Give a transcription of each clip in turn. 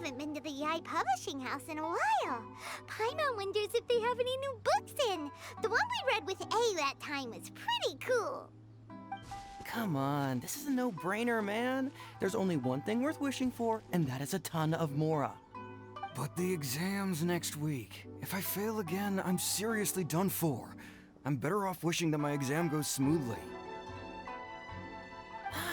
haven't been to the Yae Publishing House in a while. Paimon wonders if they have any new books in. The one we read with A that time was pretty cool. Come on, this is a no-brainer, man. There's only one thing worth wishing for, and that is a ton of Mora. But the exam's next week. If I fail again, I'm seriously done for. I'm better off wishing that my exam goes smoothly.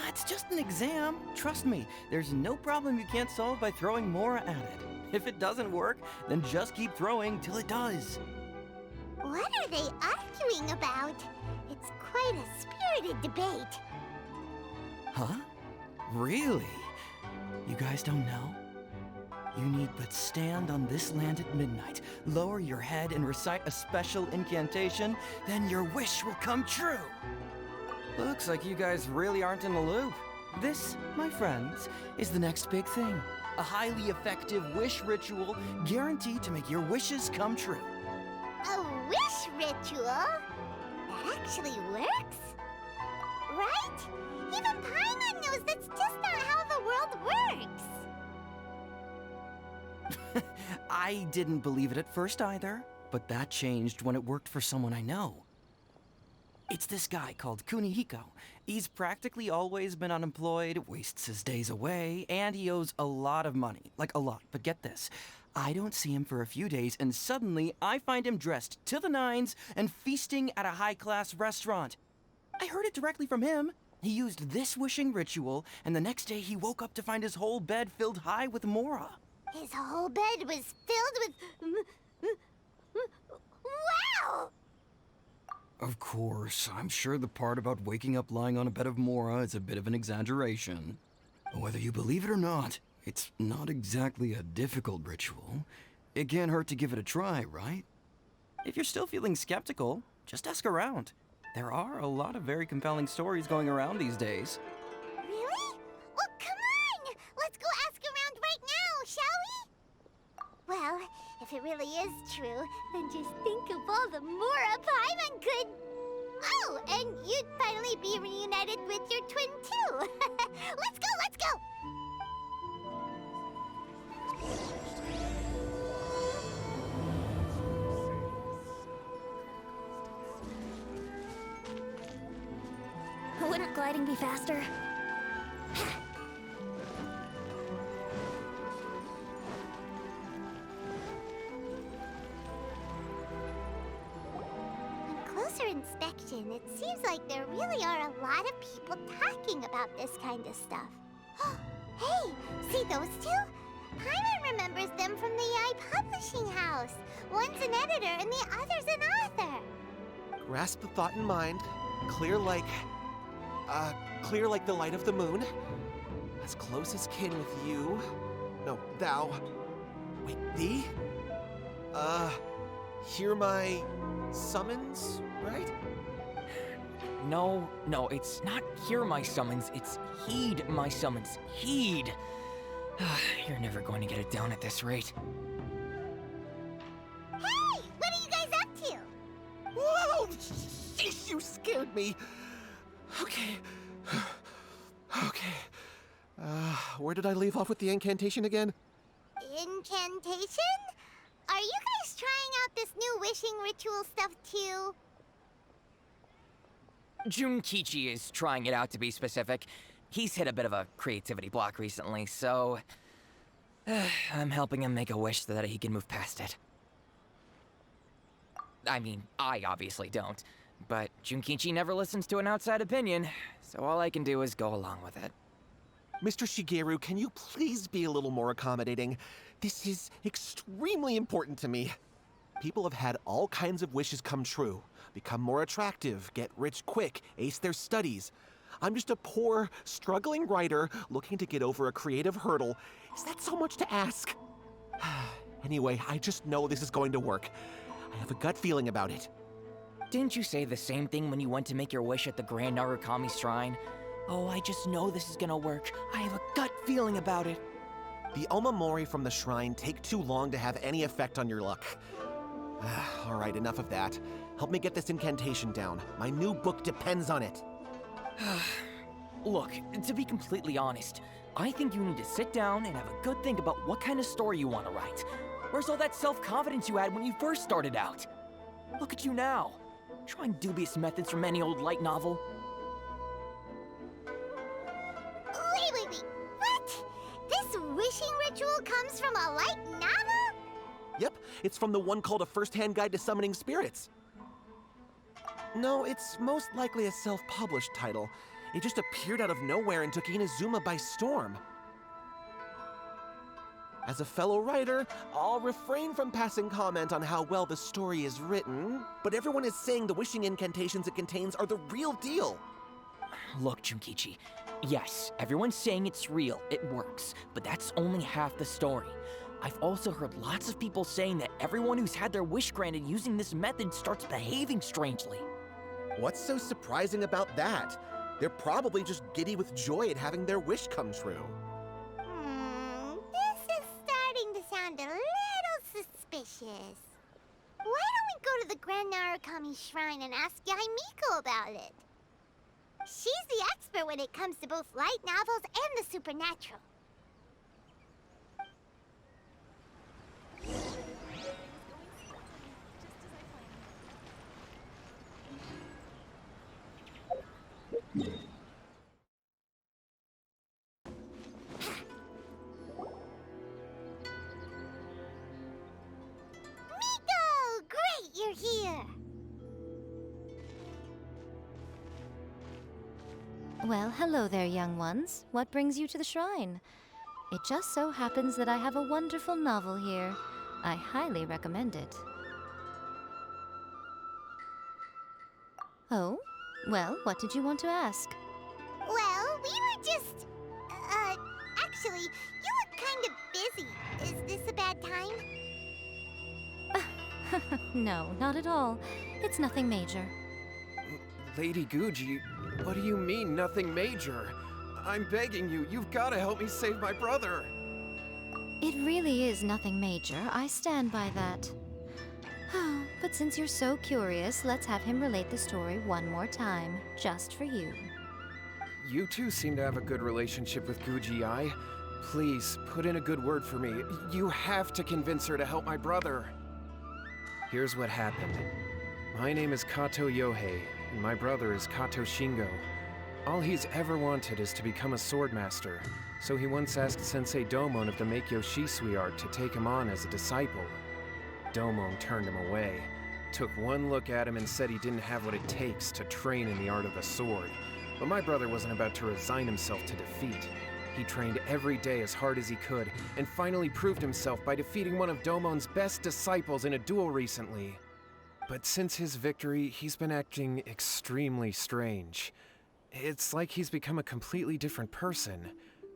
It's just an exam. Trust me, there's no problem you can't solve by throwing Mora at it. If it doesn't work, then just keep throwing till it does. What are they arguing about? It's quite a spirited debate. Huh? Really? You guys don't know? You need but stand on this land at midnight, lower your head and recite a special incantation, then your wish will come true. Looks like you guys really aren't in the loop. This, my friends, is the next big thing. A highly effective wish ritual guaranteed to make your wishes come true. A wish ritual? That actually works? Right? Even Paimon knows that's just not how the world works. I didn't believe it at first either, but that changed when it worked for someone I know. It's this guy called Kunihiko. He's practically always been unemployed, wastes his days away, and he owes a lot of money. Like a lot, but get this. I don't see him for a few days, and suddenly I find him dressed to the nines and feasting at a high-class restaurant. I heard it directly from him. He used this wishing ritual, and the next day he woke up to find his whole bed filled high with Mora. His whole bed was filled with... Wow! Of course, I'm sure the part about waking up lying on a bed of Mora is a bit of an exaggeration. Whether you believe it or not, it's not exactly a difficult ritual. It can't hurt to give it a try, right? If you're still feeling skeptical, just ask around. There are a lot of very compelling stories going around these days. Really? Well, come on! Let's go ask around right now, shall we? Well, if it really is true, then just think of all the Mora Paimon could... Oh, and you'd finally be reunited with your twin, too. Let's go, let's go! Wouldn't gliding be faster? On closer inspection, it seems like there really are a lot of people talking about this kind of stuff. Hey, see those two? Paimon remembers them from the Yae Publishing House. One's an editor and the other's an author. Grasp the thought in mind. Clear like the light of the moon. As close as kin with you. No, thou. Wait, thee? Hear my summons, right? No, it's not hear my summons, it's heed my summons. Heed! You're never going to get it down at this rate. Hey, what are you guys up to? Whoa! Sheesh, you scared me. Okay. Where did I leave off with the incantation again? Incantation? Are you guys trying out this new wishing ritual stuff too? Junkichi is trying it out, to be specific. He's hit a bit of a creativity block recently, so... I'm helping him make a wish so that he can move past it. I mean, I obviously don't. But Junkichi never listens to an outside opinion, so all I can do is go along with it. Mr. Shigeru, can you please be a little more accommodating? This is extremely important to me. People have had all kinds of wishes come true. Become more attractive, get rich quick, ace their studies. I'm just a poor, struggling writer looking to get over a creative hurdle. Is that so much to ask? Anyway, I just know this is going to work. I have a gut feeling about it. Didn't you say the same thing when you went to make your wish at the Grand Narukami Shrine? Oh, I just know this is gonna work. I have a gut feeling about it. The Omamori from the shrine take too long to have any effect on your luck. All right, enough of that. Help me get this incantation down. My new book depends on it. Look, to be completely honest, I think you need to sit down and have a good think about what kind of story you want to write. Where's all that self-confidence you had when you first started out? Look at you now, trying dubious methods from any old light novel. Wait. What? This wishing ritual comes from a light novel? Yep, it's from the one called A First-Hand Guide to Summoning Spirits. No, it's most likely a self-published title. It just appeared out of nowhere and took Inazuma by storm. As a fellow writer, I'll refrain from passing comment on how well the story is written, but everyone is saying the wishing incantations it contains are the real deal. Look, Junkichi, yes, everyone's saying it's real, it works, but that's only half the story. I've also heard lots of people saying that everyone who's had their wish granted using this method starts behaving strangely. What's so surprising about that? They're probably just giddy with joy at having their wish come true. This is starting to sound a little suspicious. Why don't we go to the Grand Narukami Shrine and ask Yae Miko about it? She's the expert when it comes to both light novels and the supernatural. Miko! Great, you're here! Well, hello there, young ones. What brings you to the shrine? It just so happens that I have a wonderful novel here. I highly recommend it. Oh? Well, what did you want to ask? Well, we were just... actually, you look kind of busy. Is this a bad time? No, not at all. It's nothing major. Lady Guji, what do you mean, nothing major? I'm begging you, you've got to help me save my brother. It really is nothing major. I stand by that. But since you're so curious, let's have him relate the story one more time, just for you. You two seem to have a good relationship with Guji Ai. Please, put in a good word for me. You have to convince her to help my brother. Here's what happened. My name is Kato Yohei, and my brother is Kato Shingo. All he's ever wanted is to become a swordmaster, so he once asked Sensei Domon of the Meikyo Shisui art to take him on as a disciple. Domon turned him away, took one look at him and said he didn't have what it takes to train in the art of the sword. But my brother wasn't about to resign himself to defeat. He trained every day as hard as he could, and finally proved himself by defeating one of Domon's best disciples in a duel recently. But since his victory, he's been acting extremely strange. It's like he's become a completely different person.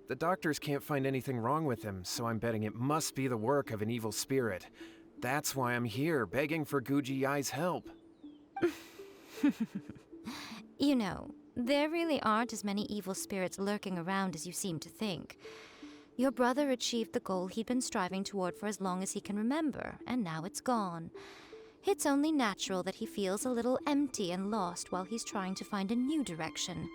The doctors can't find anything wrong with him, so I'm betting it must be the work of an evil spirit. That's why I'm here, begging for Guji Ai's help. You know, there really aren't as many evil spirits lurking around as you seem to think. Your brother achieved the goal he'd been striving toward for as long as he can remember, and now it's gone. It's only natural that he feels a little empty and lost while he's trying to find a new direction.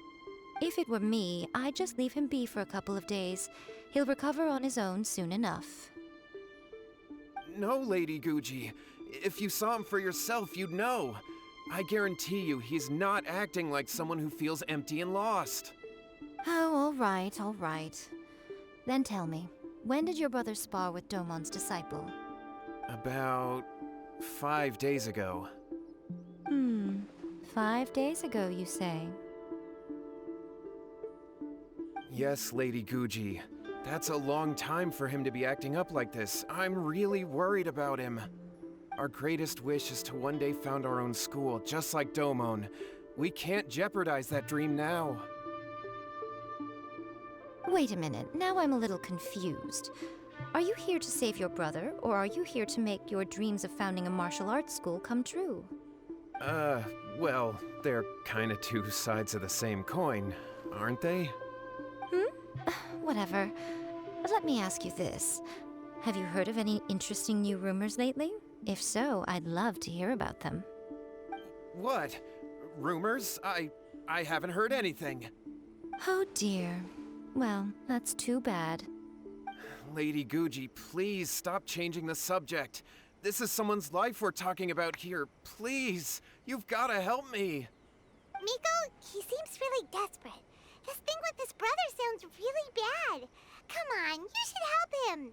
If it were me, I'd just leave him be for a couple of days. He'll recover on his own soon enough. No, Lady Guji. If you saw him for yourself, you'd know. I guarantee you, he's not acting like someone who feels empty and lost. Oh, all right. Then tell me, when did your brother spar with Domon's disciple? About 5 days ago. 5 days ago, you say? Yes, Lady Guji. That's a long time for him to be acting up like this. I'm really worried about him. Our greatest wish is to one day found our own school, just like Domon. We can't jeopardize that dream now. Wait a minute, now I'm a little confused. Are you here to save your brother, or are you here to make your dreams of founding a martial arts school come true? Well, they're kinda two sides of the same coin, aren't they? Whatever. Let me ask you this. Have you heard of any interesting new rumors lately? If so, I'd love to hear about them. What? Rumors? I haven't heard anything. Oh dear. Well, that's too bad. Lady Guji, please stop changing the subject. This is someone's life we're talking about here. Please, you've gotta help me. Miko, he seems really desperate. His thing with his brother sounds really bad. Come on, you should help him.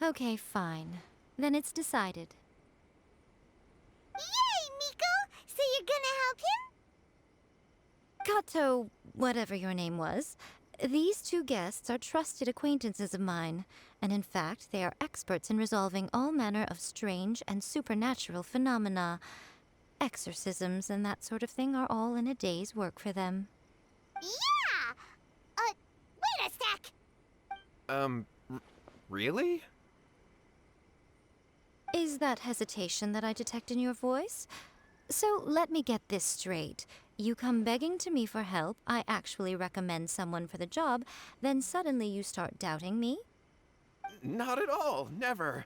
Okay, fine. Then it's decided. Yay, Miko! So you're gonna help him? Kato, whatever your name was, these two guests are trusted acquaintances of mine, and in fact, they are experts in resolving all manner of strange and supernatural phenomena. Exorcisms and that sort of thing are all in a day's work for them. Yeah! Wait a sec! Really? Is that hesitation that I detect in your voice? So let me get this straight. You come begging to me for help, I actually recommend someone for the job, then suddenly you start doubting me? Not at all, never.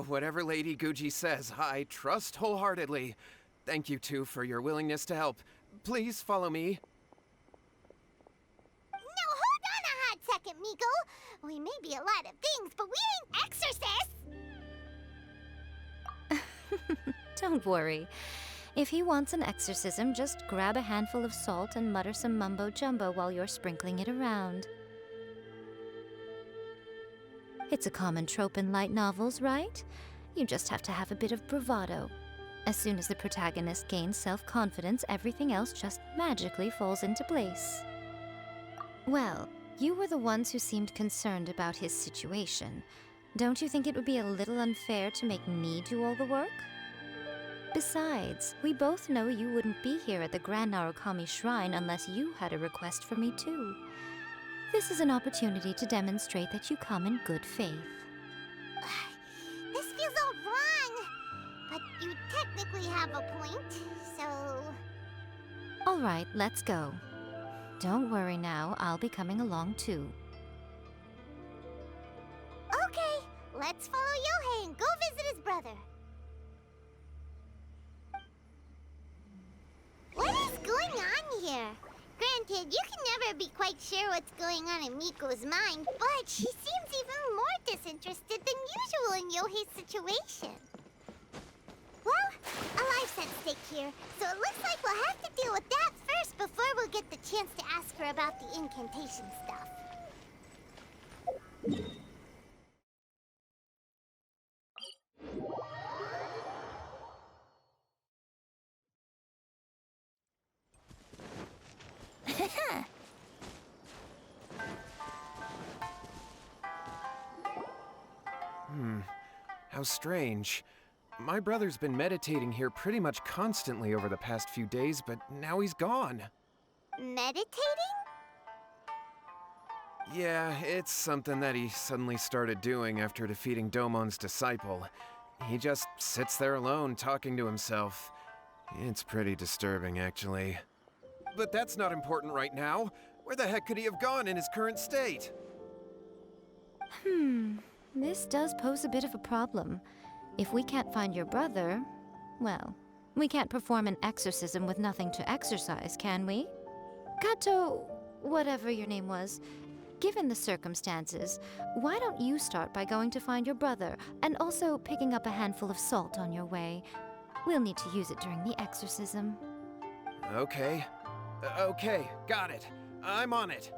Whatever Lady Guji says, I trust wholeheartedly. Thank you two for your willingness to help. Please follow me. No, hold on a hot second, Miko! We may be a lot of things, but we ain't exorcists! Don't worry. If he wants an exorcism, just grab a handful of salt and mutter some mumbo-jumbo while you're sprinkling it around. It's a common trope in light novels, right? You just have to have a bit of bravado. As soon as the protagonist gains self-confidence, everything else just magically falls into place. Well, you were the ones who seemed concerned about his situation. Don't you think it would be a little unfair to make me do all the work? Besides, we both know you wouldn't be here at the Grand Narukami Shrine unless you had a request for me too. This is an opportunity to demonstrate that you come in good faith. This feels all wrong! But you technically have a point, so... All right, let's go. Don't worry now, I'll be coming along too. Okay, let's follow Yohei and go visit his brother. What is going on here? Granted, you can never be quite sure what's going on in Miko's mind, but she seems even more disinterested than usual in Yohei's situation. Well, a life's at stake here, so it looks like we'll have to deal with that first before we'll get the chance to ask her about the incantation stuff. How strange. My brother's been meditating here pretty much constantly over the past few days, but now he's gone. Meditating? Yeah, it's something that he suddenly started doing after defeating Domon's disciple. He just sits there alone, talking to himself. It's pretty disturbing, actually. But that's not important right now. Where the heck could he have gone in his current state? This does pose a bit of a problem. If we can't find your brother, well, we can't perform an exorcism with nothing to exorcise, can we? Kato, whatever your name was, given the circumstances, why don't you start by going to find your brother and also picking up a handful of salt on your way? We'll need to use it during the exorcism. Okay. Okay, got it. I'm on it.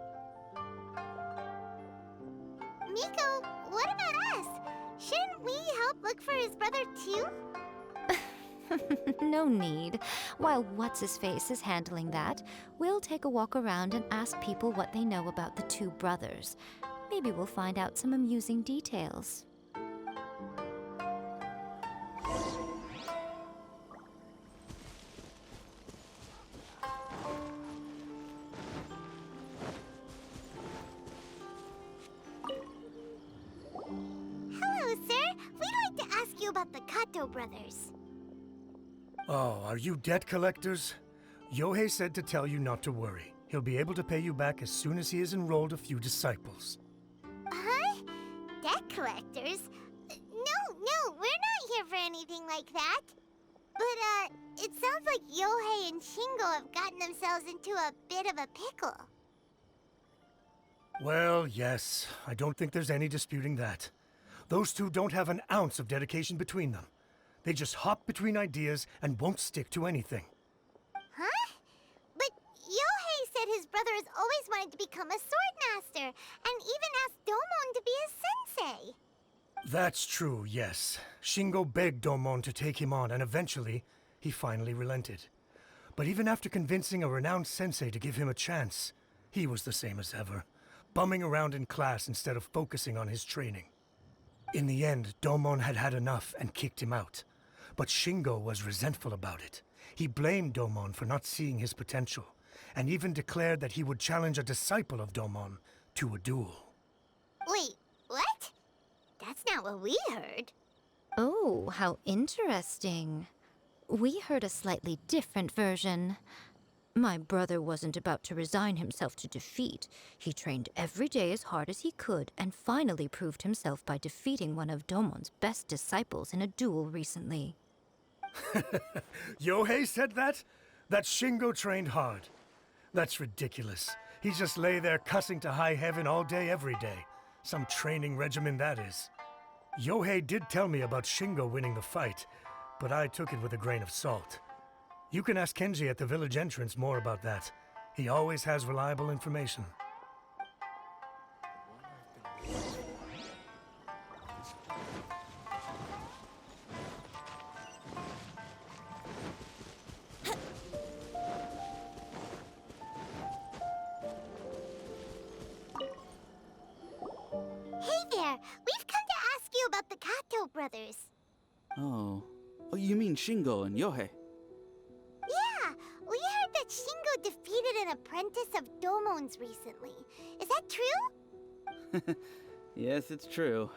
Miko, what about us? Shouldn't we help look for his brother too? No need. While What's-His-Face is handling that, we'll take a walk around and ask people what they know about the two brothers. Maybe we'll find out some amusing details. Hello, sir. We'd like to ask you about the Kato brothers. Oh, are you debt collectors? Yohei said to tell you not to worry. He'll be able to pay you back as soon as he has enrolled a few disciples. Huh? Debt collectors? No, we're not here for anything like that. But, it sounds like Yohei and Shingo have gotten themselves into a bit of a pickle. Well, yes. I don't think there's any disputing that. Those two don't have an ounce of dedication between them. They just hop between ideas and won't stick to anything. Huh? But Yohei said his brother has always wanted to become a sword master, and even asked Domon to be his sensei. That's true, yes. Shingo begged Domon to take him on, and eventually, he finally relented. But even after convincing a renowned sensei to give him a chance, he was the same as ever, bumming around in class instead of focusing on his training. In the end, Domon had had enough and kicked him out. But Shingo was resentful about it. He blamed Domon for not seeing his potential, and even declared that he would challenge a disciple of Domon to a duel. Wait, what? That's not what we heard. Oh, how interesting. We heard a slightly different version. My brother wasn't about to resign himself to defeat. He trained every day as hard as he could and finally proved himself by defeating one of Domon's best disciples in a duel recently. Yohei said that? That Shingo trained hard. That's ridiculous. He just lay there cussing to high heaven all day, every day. Some training regimen, that is. Yohei did tell me about Shingo winning the fight, but I took it with a grain of salt. You can ask Kenji at the village entrance more about that. He always has reliable information. Hey there, we've come to ask you about the Kato brothers. Oh, you mean Shingo and Yohei? Yeah, we heard that Shingo defeated an apprentice of Domon's recently. Is that true? Yes, it's true.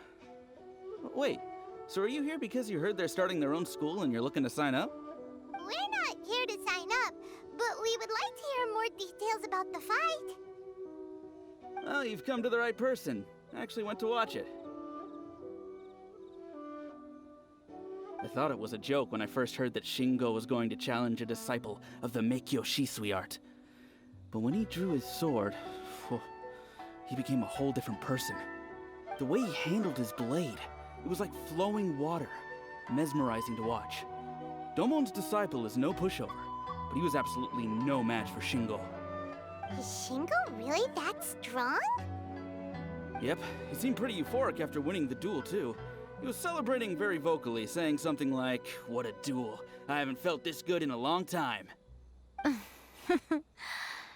Wait, so are you here because you heard they're starting their own school and you're looking to sign up? We're not here to sign up, but we would like to hear more details about the fight. Well, you've come to the right person. I actually went to watch it. I thought it was a joke when I first heard that Shingo was going to challenge a disciple of the Meikyo Shisui art. But when he drew his sword, he became a whole different person. The way he handled his blade, it was like flowing water, mesmerizing to watch. Domon's disciple is no pushover, but he was absolutely no match for Shingo. Is Shingo really that strong? Yep, he seemed pretty euphoric after winning the duel too. He was celebrating very vocally, saying something like, "What a duel. I haven't felt this good in a long time."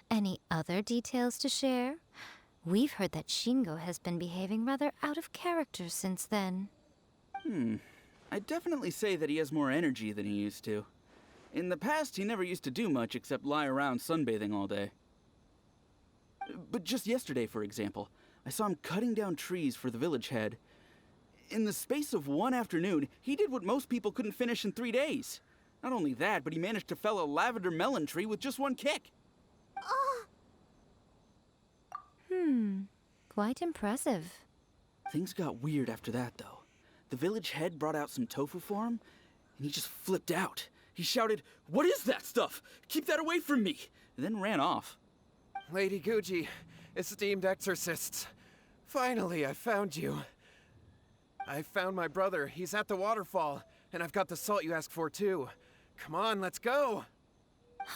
Any other details to share? We've heard that Shingo has been behaving rather out of character since then. I'd definitely say that he has more energy than he used to. In the past, he never used to do much except lie around sunbathing all day. But just yesterday, for example, I saw him cutting down trees for the village head. In the space of one afternoon, he did what most people couldn't finish in 3 days. Not only that, but he managed to fell a lavender melon tree with just one kick. Oh, Quite impressive. Things got weird after that, though. The village head brought out some tofu for him, and he just flipped out. He shouted, "What is that stuff? Keep that away from me!" and then ran off. Lady Guji, esteemed exorcists. Finally, I found you. I found my brother. He's at the waterfall, and I've got the salt you asked for, too. Come on, let's go.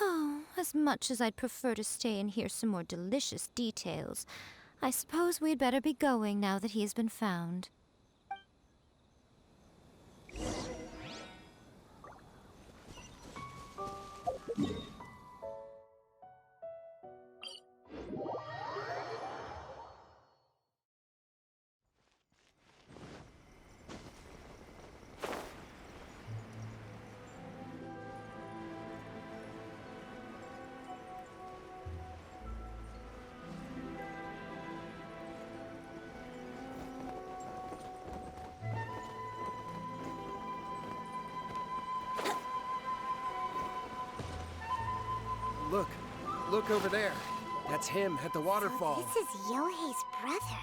Oh, as much as I'd prefer to stay and hear some more delicious details, I suppose we'd better be going now that he has been found. Look over there. That's him at the waterfall. this is Yohei's brother.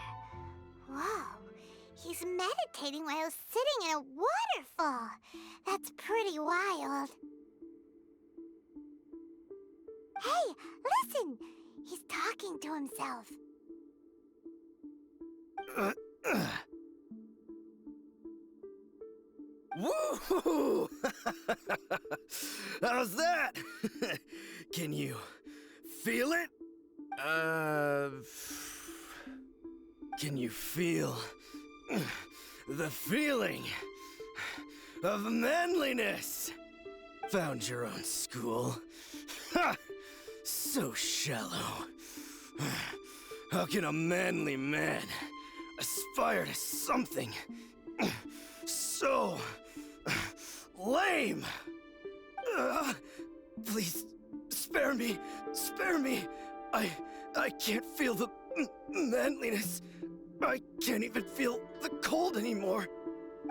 Whoa, he's meditating while sitting in a waterfall. That's pretty wild. Hey, listen! He's talking to himself. Woo! How's that? Can you feel it? Can you feel the feeling of manliness? Found your own school. Ha! So shallow. How can a manly man aspire to something so lame? Please, spare me. Spare me. I can't feel the manliness. I can't even feel the cold anymore.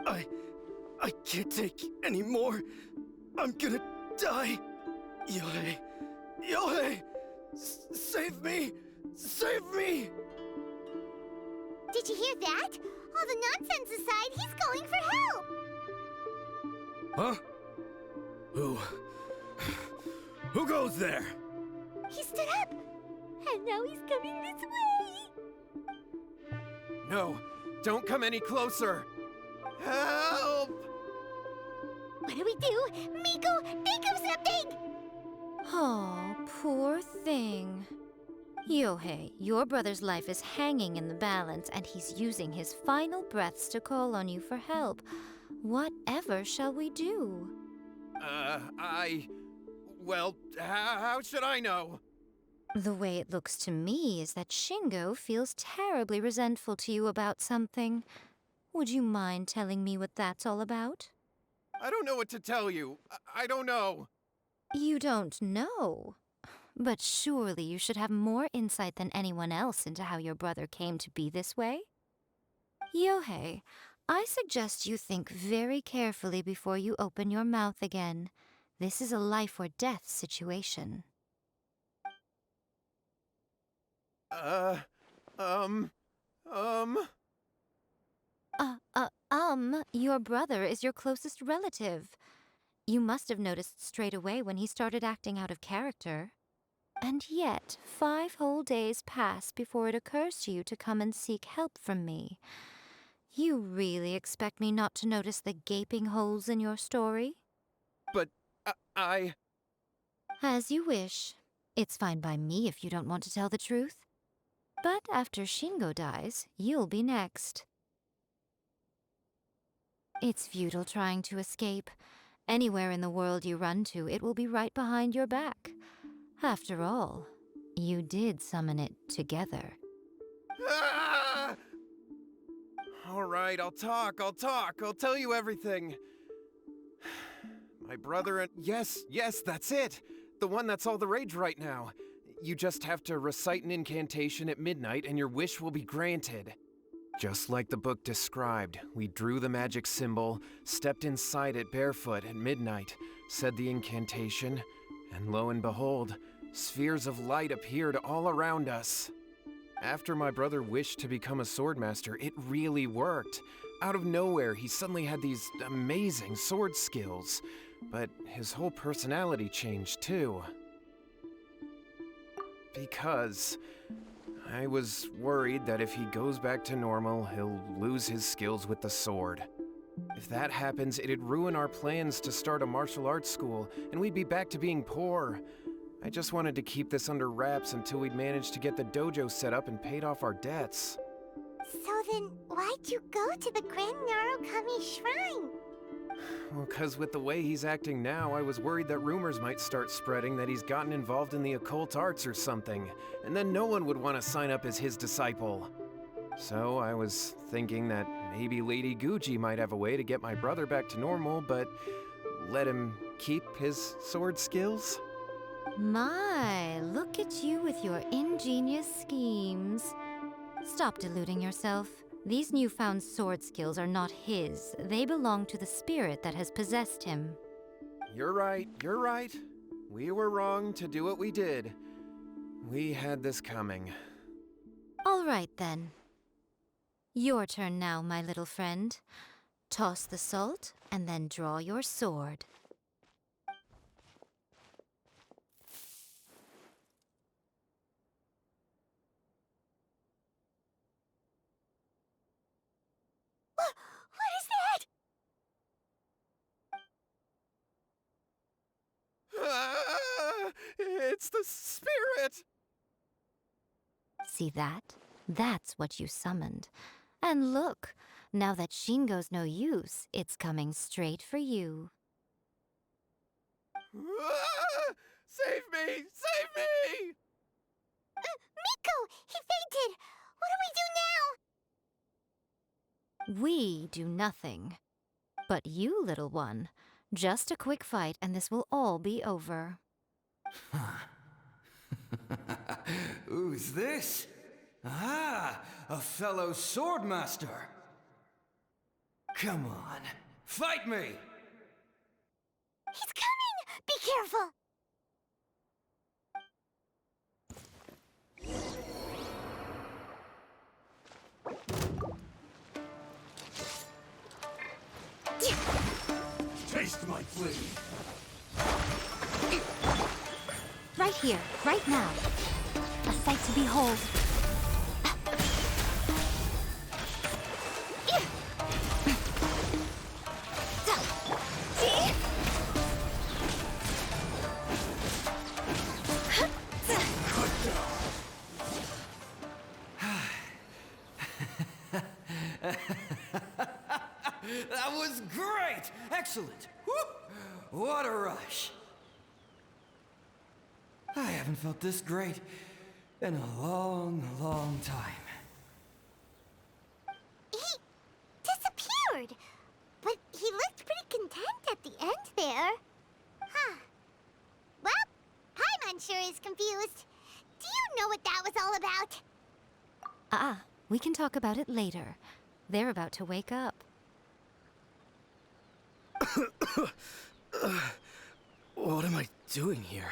I can't take any more. I'm gonna die. Yae. Yae! Save me! Save me! Did you hear that? All the nonsense aside, he's calling for help! Huh? Who goes there? He stood up! And now he's coming this way! No, don't come any closer. Help! What do we do? Miko, think of something! Oh, poor thing. Yohei, your brother's life is hanging in the balance, and he's using his final breaths to call on you for help. Whatever shall we do? Well, how should I know? The way it looks to me is that Shingo feels terribly resentful to you about something. Would you mind telling me what that's all about? I don't know what to tell you. I don't know. You don't know? But surely you should have more insight than anyone else into how your brother came to be this way? Yohei, I suggest you think very carefully before you open your mouth again. This is a life or death situation. Your brother is your closest relative. You must have noticed straight away when he started acting out of character. And yet, 5 whole days pass before it occurs to you to come and seek help from me. You really expect me not to notice the gaping holes in your story? But I... As you wish. It's fine by me if you don't want to tell the truth. But after Shingo dies, you'll be next. It's futile trying to escape. Anywhere in the world you run to, it will be right behind your back. After all, you did summon it together. Ah! All right, I'll talk. I'll tell you everything. My brother and... Yes, that's it. The one that's all the rage right now. You just have to recite an incantation at midnight and your wish will be granted. Just like the book described, we drew the magic symbol, stepped inside it barefoot at midnight, said the incantation, and lo and behold, spheres of light appeared all around us. After my brother wished to become a swordmaster, it really worked. Out of nowhere, he suddenly had these amazing sword skills, but his whole personality changed too. Because I was worried that if he goes back to normal, he'll lose his skills with the sword. If that happens, it'd ruin our plans to start a martial arts school, and we'd be back to being poor. I just wanted to keep this under wraps until we'd managed to get the dojo set up and paid off our debts. So then, why'd you go to the Grand Narukami Shrine? Well, 'cause with the way he's acting now, I was worried that rumors might start spreading that he's gotten involved in the occult arts or something, and then no one would want to sign up as his disciple. So I was thinking that maybe Lady Guji might have a way to get my brother back to normal, but let him keep his sword skills? My, look at you with your ingenious schemes. Stop deluding yourself. These newfound sword skills are not his. They belong to the spirit that has possessed him. You're right. We were wrong to do what we did. We had this coming. All right, then. Your turn now, my little friend. Toss the salt, and then draw your sword. that? See that? That's what you summoned. And look, now that Shingo's no use, it's coming straight for you. Ah! Save me! Save me! Miko! He fainted! What do we do now? We do nothing. But you, little one, just a quick fight and this will all be over. Who's this? Ah, a fellow swordmaster. Come on, fight me! He's coming! Be careful! Taste my blade! Right here, right now. A sight to behold. That was great! Excellent! Woo! What a rush! I haven't felt this great in a long, long time. He disappeared! But he looked pretty content at the end there. Huh. Well, Paimon sure is confused. Do you know what that was all about? We can talk about it later. They're about to wake up. What am I doing here?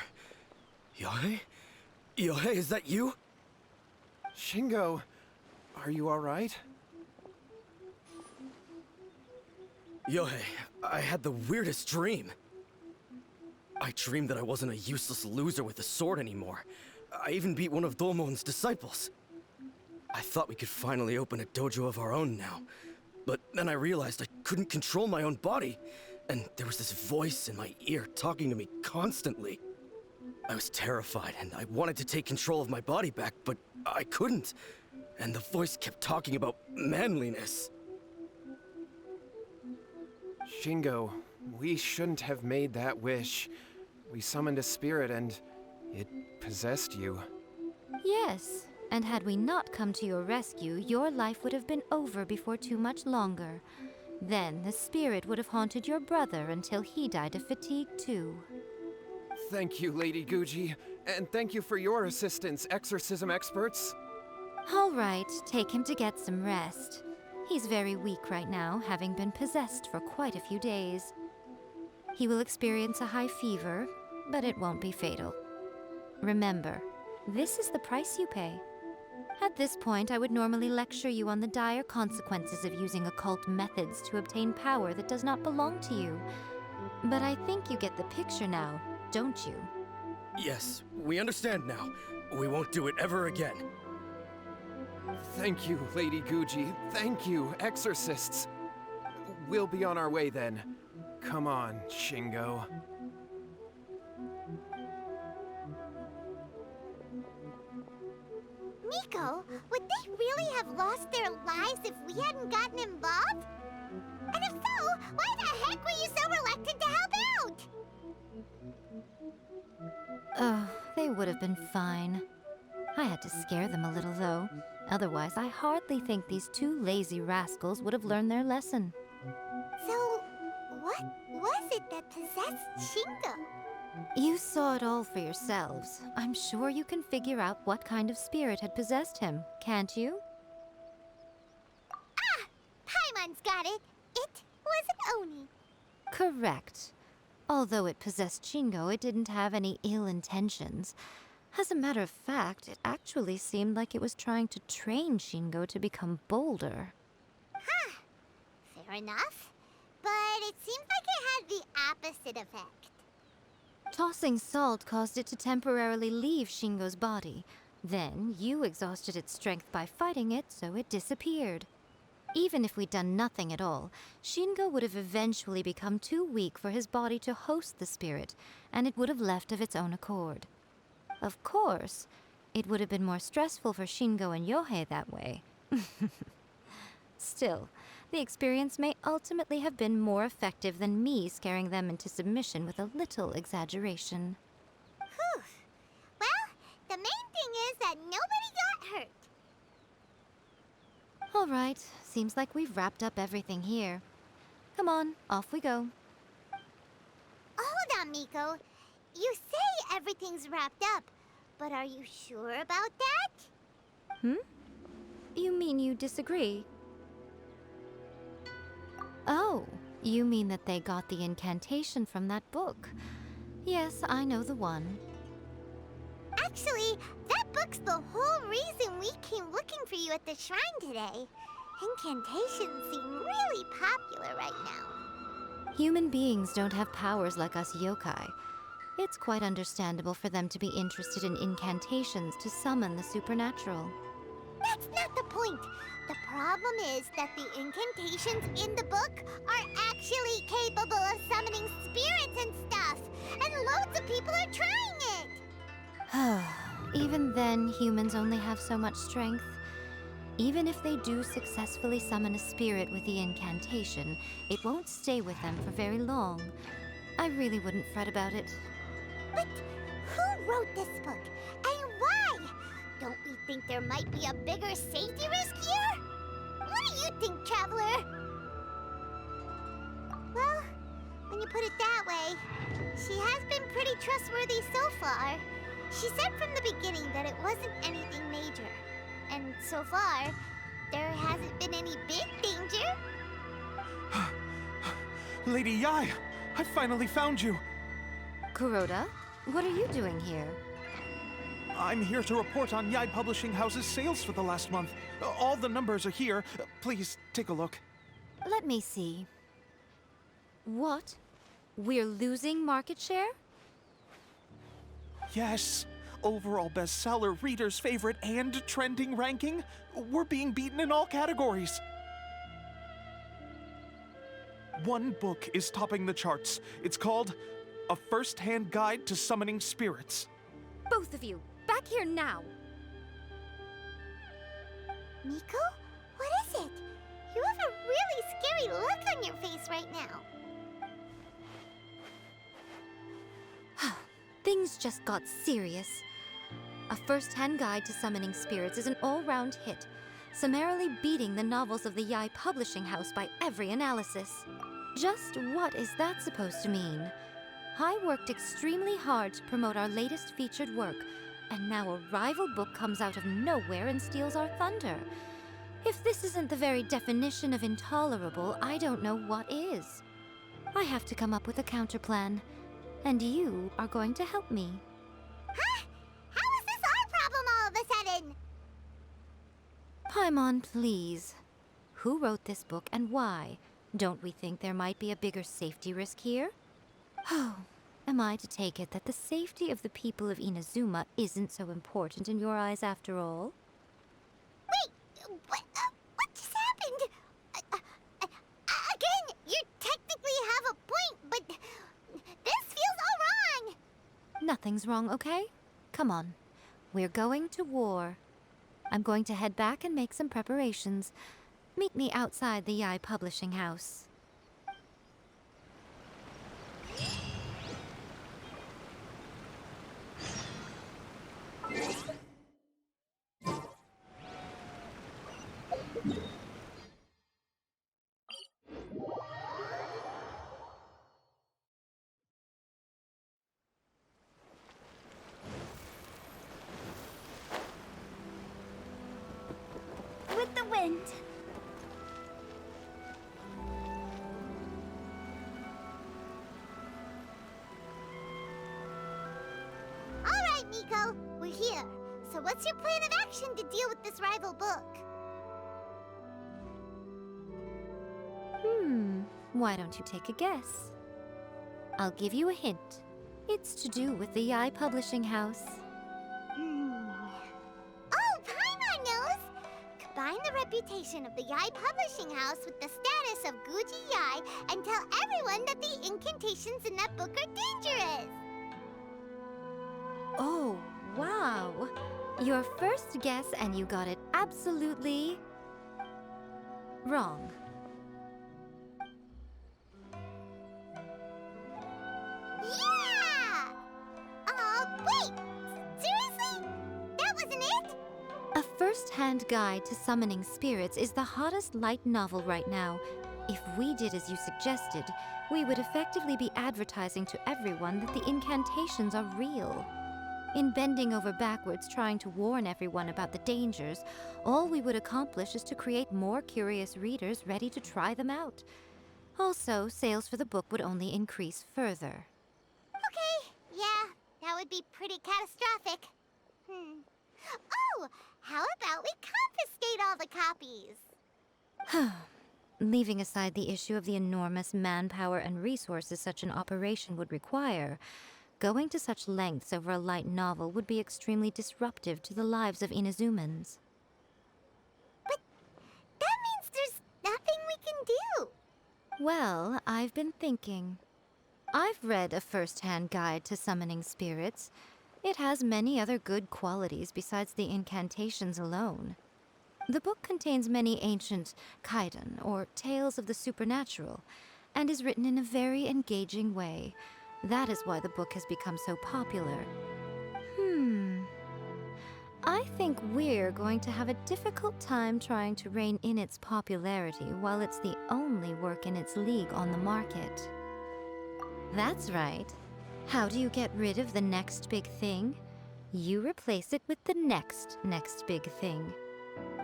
Yae? Yae, is that you? Shingo, are you alright? Yae, I had the weirdest dream. I dreamed that I wasn't a useless loser with a sword anymore. I even beat one of Domon's disciples. I thought we could finally open a dojo of our own now. But then I realized I couldn't control my own body, and there was this voice in my ear talking to me constantly. I was terrified, and I wanted to take control of my body back, but I couldn't. And the voice kept talking about manliness. Shingo, we shouldn't have made that wish. We summoned a spirit and it possessed you. Yes, and had we not come to your rescue, your life would have been over before too much longer. Then the spirit would have haunted your brother until he died of fatigue too. Thank you, Lady Guji, and thank you for your assistance, exorcism experts. All right, take him to get some rest. He's very weak right now, having been possessed for quite a few days. He will experience a high fever, but it won't be fatal. Remember, this is the price you pay. At this point, I would normally lecture you on the dire consequences of using occult methods to obtain power that does not belong to you. But I think you get the picture now, don't you? Yes, we understand now. We won't do it ever again. Thank you, Lady Guji. Thank you, exorcists. We'll be on our way then. Come on, Shingo. Miko, would they really have lost their lives if we hadn't gotten involved? And if so, why the heck were you so reluctant to help out? Oh, they would have been fine. I had to scare them a little, though. Otherwise, I hardly think these two lazy rascals would have learned their lesson. So, what was it that possessed Shingo? You saw it all for yourselves. I'm sure you can figure out what kind of spirit had possessed him, can't you? Ah! Paimon's got it. It was an Oni. Correct. Although it possessed Shingo, it didn't have any ill intentions. As a matter of fact, it actually seemed like it was trying to train Shingo to become bolder. Huh. Fair enough. But it seems like it had the opposite effect. Tossing salt caused it to temporarily leave Shingo's body. Then, you exhausted its strength by fighting it, so it disappeared. Even if we'd done nothing at all, Shingo would have eventually become too weak for his body to host the spirit, and it would have left of its own accord. Of course, it would have been more stressful for Shingo and Yohei that way. Still, the experience may ultimately have been more effective than me scaring them into submission with a little exaggeration. Whew. Well, the main thing is that nobody got hurt. All right, seems like we've wrapped up everything here. Come on, off we go. Hold on, Miko. You say everything's wrapped up, but are you sure about that? You mean you disagree? Oh, you mean that they got the incantation from that book. Yes, I know the one. Actually, that book's the whole reason we came looking for you at the shrine today. Incantations seem really popular right now. Human beings don't have powers like us yokai. It's quite understandable for them to be interested in incantations to summon the supernatural. That's not the point. The problem is that the incantations in the book are actually capable of summoning spirits and stuff, and loads of people are trying it. Even then, humans only have so much strength. Even if they do successfully summon a spirit with the incantation, it won't stay with them for very long. I really wouldn't fret about it. But who wrote this book, and why? Don't we think there might be a bigger safety risk here? What do you think, Traveler? Well, when you put it that way, she has been pretty trustworthy so far. She said from the beginning that it wasn't anything major. And so far, there hasn't been any big danger. Lady Yae, I finally found you. Kuroda, what are you doing here? I'm here to report on Yae Publishing House's sales for the last month. All the numbers are here. Please, take a look. Let me see. What? We're losing market share? Yes. Overall bestseller, readers' favorite, and trending ranking. We're being beaten in all categories. One book is topping the charts. It's called A First-Hand Guide to Summoning Spirits. Both of you, back here now! Miko? What is it? You have a really scary look on your face right now. Things just got serious. A first-hand guide to summoning spirits is an all-round hit, summarily beating the novels of the Yae Publishing House by every analysis. Just what is that supposed to mean? I worked extremely hard to promote our latest featured work, and now a rival book comes out of nowhere and steals our thunder. If this isn't the very definition of intolerable, I don't know what is. I have to come up with a counterplan, and you are going to help me. Huh? How is this our problem all of a sudden? Paimon, please. Who wrote this book and why? Don't we think there might be a bigger safety risk here? Oh, am I to take it that the safety of the people of Inazuma isn't so important in your eyes after all? Wait, what just happened? Again, you technically have a point, but this feels all wrong. Nothing's wrong, okay? Come on. We're going to war. I'm going to head back and make some preparations. Meet me outside the Yae Publishing House. With the wind. All right, Miko, we're here. So what's your plan of action to deal with this rival book? Why don't you take a guess? I'll give you a hint. It's to do with the Yae Publishing House. Oh, Paimon knows! Combine the reputation of the Yae Publishing House with the status of Guji Yae and tell everyone that the incantations in that book are dangerous. Oh, Wow. Your first guess and you got it absolutely wrong. Yeah! Wait! Seriously? That wasn't it? A first-hand guide to summoning spirits is the hottest light novel right now. If we did as you suggested, we would effectively be advertising to everyone that the incantations are real. In bending over backwards trying to warn everyone about the dangers, all we would accomplish is to create more curious readers ready to try them out. Also, sales for the book would only increase further. Okay, yeah, that would be pretty catastrophic. Oh, how about we confiscate all the copies? Leaving aside the issue of the enormous manpower and resources such an operation would require, going to such lengths over a light novel would be extremely disruptive to the lives of Inazumans. But that means there's nothing we can do. Well, I've been thinking. I've read a first-hand guide to summoning spirits. It has many other good qualities besides the incantations alone. The book contains many ancient kaidan, or tales of the supernatural, and is written in a very engaging way. That is why the book has become so popular. I think we're going to have a difficult time trying to rein in its popularity while it's the only work in its league on the market. That's right. How do you get rid of the next big thing? You replace it with the next big thing.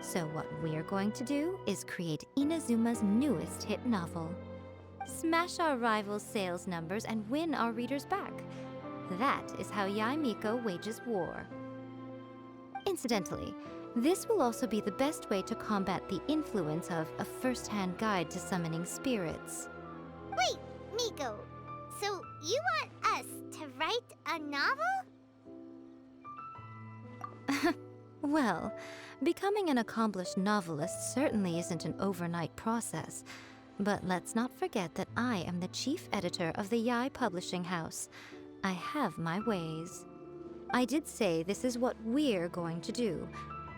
So what we're going to do is create Inazuma's newest hit novel. Smash our rivals' sales numbers and win our readers back. That is how Yae Miko wages war. Incidentally, this will also be the best way to combat the influence of a first-hand guide to summoning spirits. Wait, Miko, so you want us to write a novel? Well, becoming an accomplished novelist certainly isn't an overnight process. But let's not forget that I am the chief editor of the Yae Publishing House. I have my ways. I did say this is what we're going to do.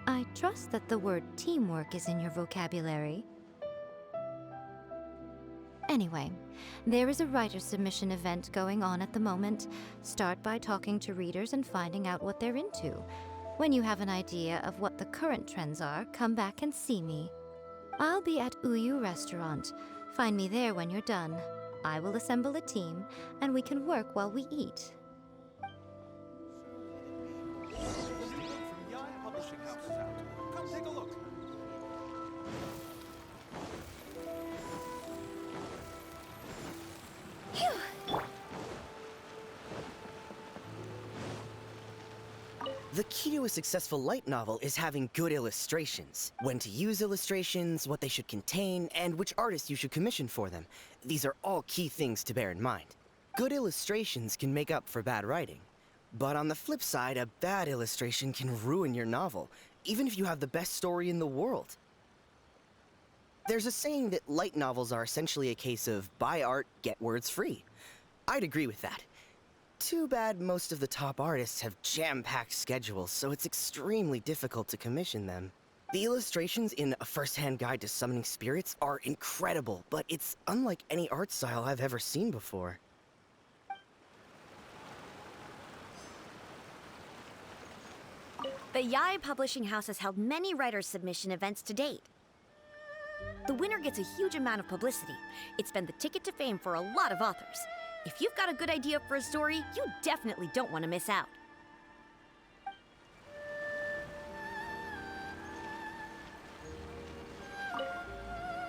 I trust that the word teamwork is in your vocabulary. Anyway, there is a writer submission event going on at the moment. Start by talking to readers and finding out what they're into. When you have an idea of what the current trends are, come back and see me. I'll be at Uyu Restaurant. Find me there when you're done. I will assemble a team, and we can work while we eat. From Yae Publishing House is out. Come take a look. The key to a successful light novel is having good illustrations. When to use illustrations, what they should contain, and which artists you should commission for them. These are all key things to bear in mind. Good illustrations can make up for bad writing. But on the flip side, a bad illustration can ruin your novel, even if you have the best story in the world. There's a saying that light novels are essentially a case of buy art, get words free. I'd agree with that. Too bad most of the top artists have jam-packed schedules, so it's extremely difficult to commission them. The illustrations in A First-Hand Guide to Summoning Spirits are incredible, but it's unlike any art style I've ever seen before. The Yae Publishing House has held many writers' submission events to date. The winner gets a huge amount of publicity. It's been the ticket to fame for a lot of authors. If you've got a good idea for a story, you definitely don't want to miss out.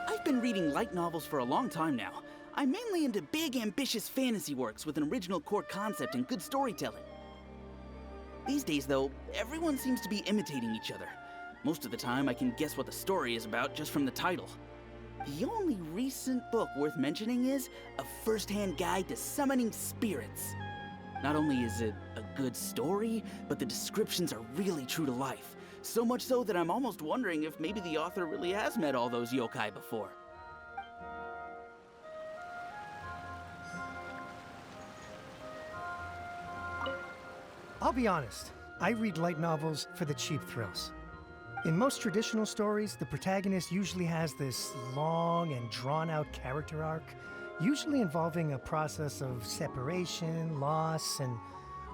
I've been reading light novels for a long time now. I'm mainly into big, ambitious fantasy works with an original core concept and good storytelling. These days, though, everyone seems to be imitating each other. Most of the time, I can guess what the story is about just from the title. The only recent book worth mentioning is A First-Hand Guide to Summoning Spirits. Not only is it a good story, but the descriptions are really true to life. So much so that I'm almost wondering if maybe the author really has met all those yokai before. I'll be honest, I read light novels for the cheap thrills. In most traditional stories, the protagonist usually has this long and drawn-out character arc, usually involving a process of separation, loss, and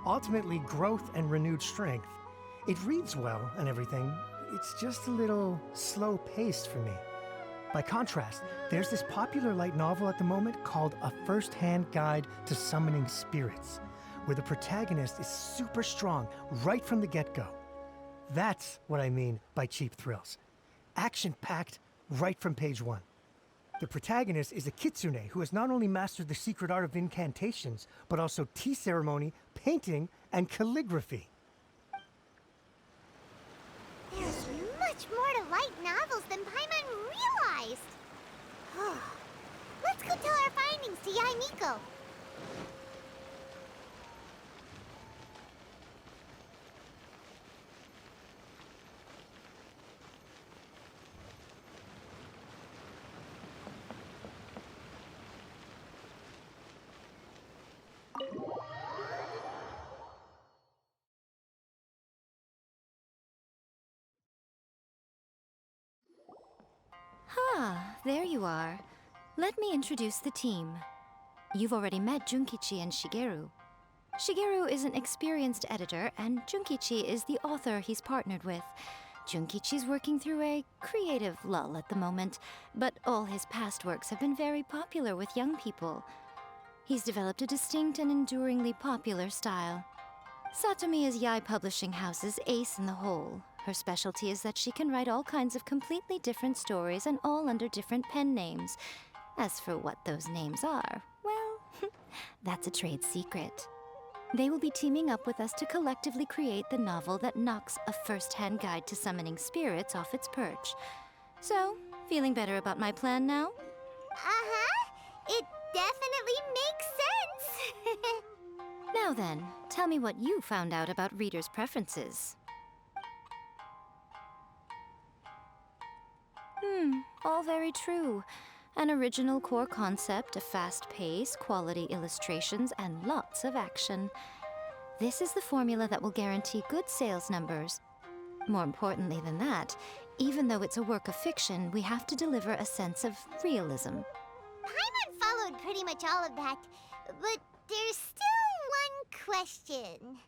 ultimately growth and renewed strength. It reads well and everything, it's just a little slow-paced for me. By contrast, there's this popular light novel at the moment called A First-Hand Guide to Summoning Spirits, where the protagonist is super strong right from the get-go. That's what I mean by cheap thrills. Action-packed right from page 1. The protagonist is a kitsune who has not only mastered the secret art of incantations, but also tea ceremony, painting, and calligraphy. There's much more to light novels than Paimon realized. Let's go tell our findings to Yae Miko. Ah, there you are. Let me introduce the team. You've already met Junkichi and Shigeru. Shigeru is an experienced editor, and Junkichi is the author he's partnered with. Junkichi's working through a creative lull at the moment, but all his past works have been very popular with young people. He's developed a distinct and enduringly popular style. Satomi is Yae Publishing House's ace in the hole. Her specialty is that she can write all kinds of completely different stories and all under different pen names. As for what those names are, well, that's a trade secret. They will be teaming up with us to collectively create the novel that knocks A First-Hand Guide to Summoning Spirits off its perch. So, feeling better about my plan now? Uh-huh. It definitely makes sense. Now then, tell me what you found out about readers' preferences. All very true. An original core concept, a fast pace, quality illustrations, and lots of action. This is the formula that will guarantee good sales numbers. More importantly than that, even though it's a work of fiction, we have to deliver a sense of realism. Paimon followed pretty much all of that, but there's still one question.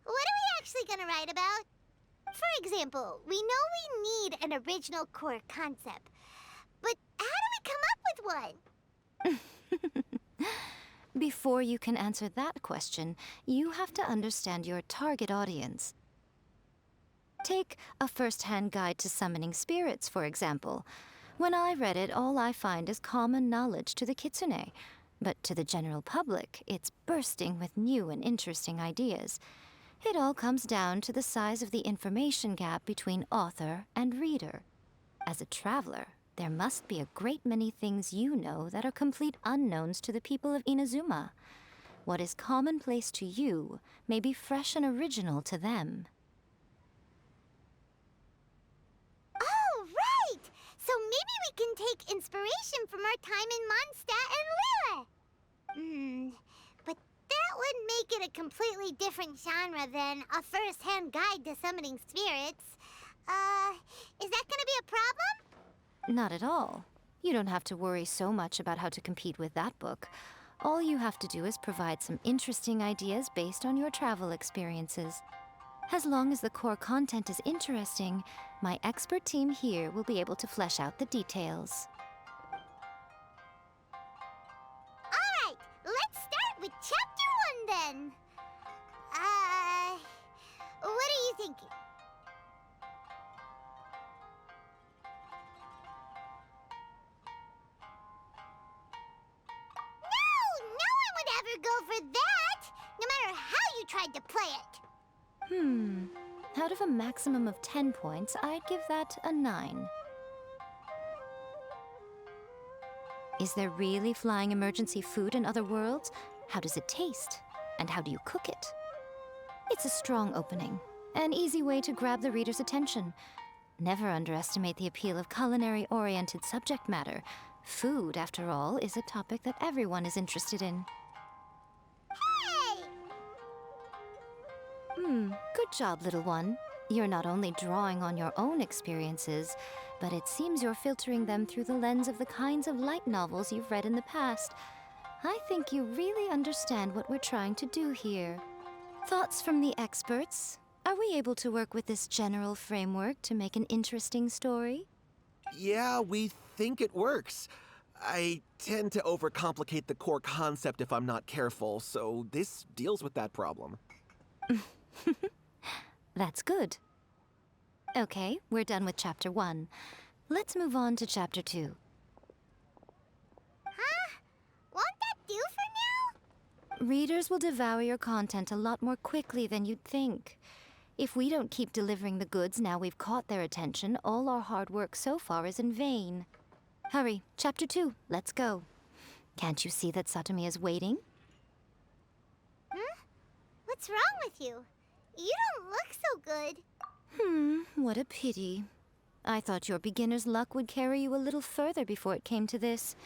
What are we actually gonna write about? For example, we know we need an original core concept, but how do we come up with one? Before you can answer that question, you have to understand your target audience. Take A First-Hand Guide to Summoning Spirits, for example. When I read it, all I find is common knowledge to the kitsune. But to the general public, it's bursting with new and interesting ideas. It all comes down to the size of the information gap between author and reader. As a traveler, there must be a great many things you know that are complete unknowns to the people of Inazuma. What is commonplace to you may be fresh and original to them. Oh, right! So maybe we can take inspiration from our time in Mondstadt and Lille. But that would make it a completely different genre than A First-Hand Guide to Summoning Spirits. Is that gonna be a problem? Not at all. You don't have to worry so much about how to compete with that book. All you have to do is provide some interesting ideas based on your travel experiences. As long as the core content is interesting, my expert team here will be able to flesh out the details. Alright, let's start with Chapter 1 then. What are you thinking? No one would ever go for that, no matter how you tried to play it. Out of a maximum of 10 points, I'd give that a 9. Is there really flying emergency food in other worlds? How does it taste? And how do you cook it? It's a strong opening, an easy way to grab the reader's attention. Never underestimate the appeal of culinary-oriented subject matter. Food, after all, is a topic that everyone is interested in. Hey! Good job, little one. You're not only drawing on your own experiences, but it seems you're filtering them through the lens of the kinds of light novels you've read in the past. I think you really understand what we're trying to do here. Thoughts from the experts? Are we able to work with this general framework to make an interesting story? Yeah, we think it works. I tend to overcomplicate the core concept if I'm not careful, so this deals with that problem. That's good. Okay, we're done with Chapter 1. Let's move on to Chapter 2. Huh? Won't that do for now? Readers will devour your content a lot more quickly than you'd think. If we don't keep delivering the goods now we've caught their attention, all our hard work so far is in vain. Hurry, Chapter 2, let's go. Can't you see that Satomi is waiting? What's wrong with you? You don't look so good. What a pity. I thought your beginner's luck would carry you a little further before it came to this.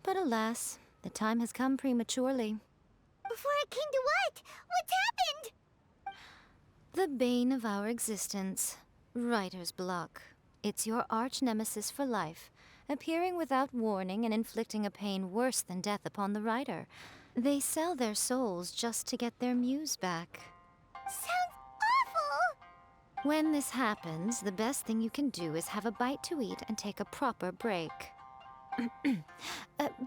But alas, the time has come prematurely. Before it came to what? What's happened? The bane of our existence, writer's block. It's your arch nemesis for life, appearing without warning and inflicting a pain worse than death upon the writer. They sell their souls just to get their muse back. Sounds awful! When this happens, the best thing you can do is have a bite to eat and take a proper break.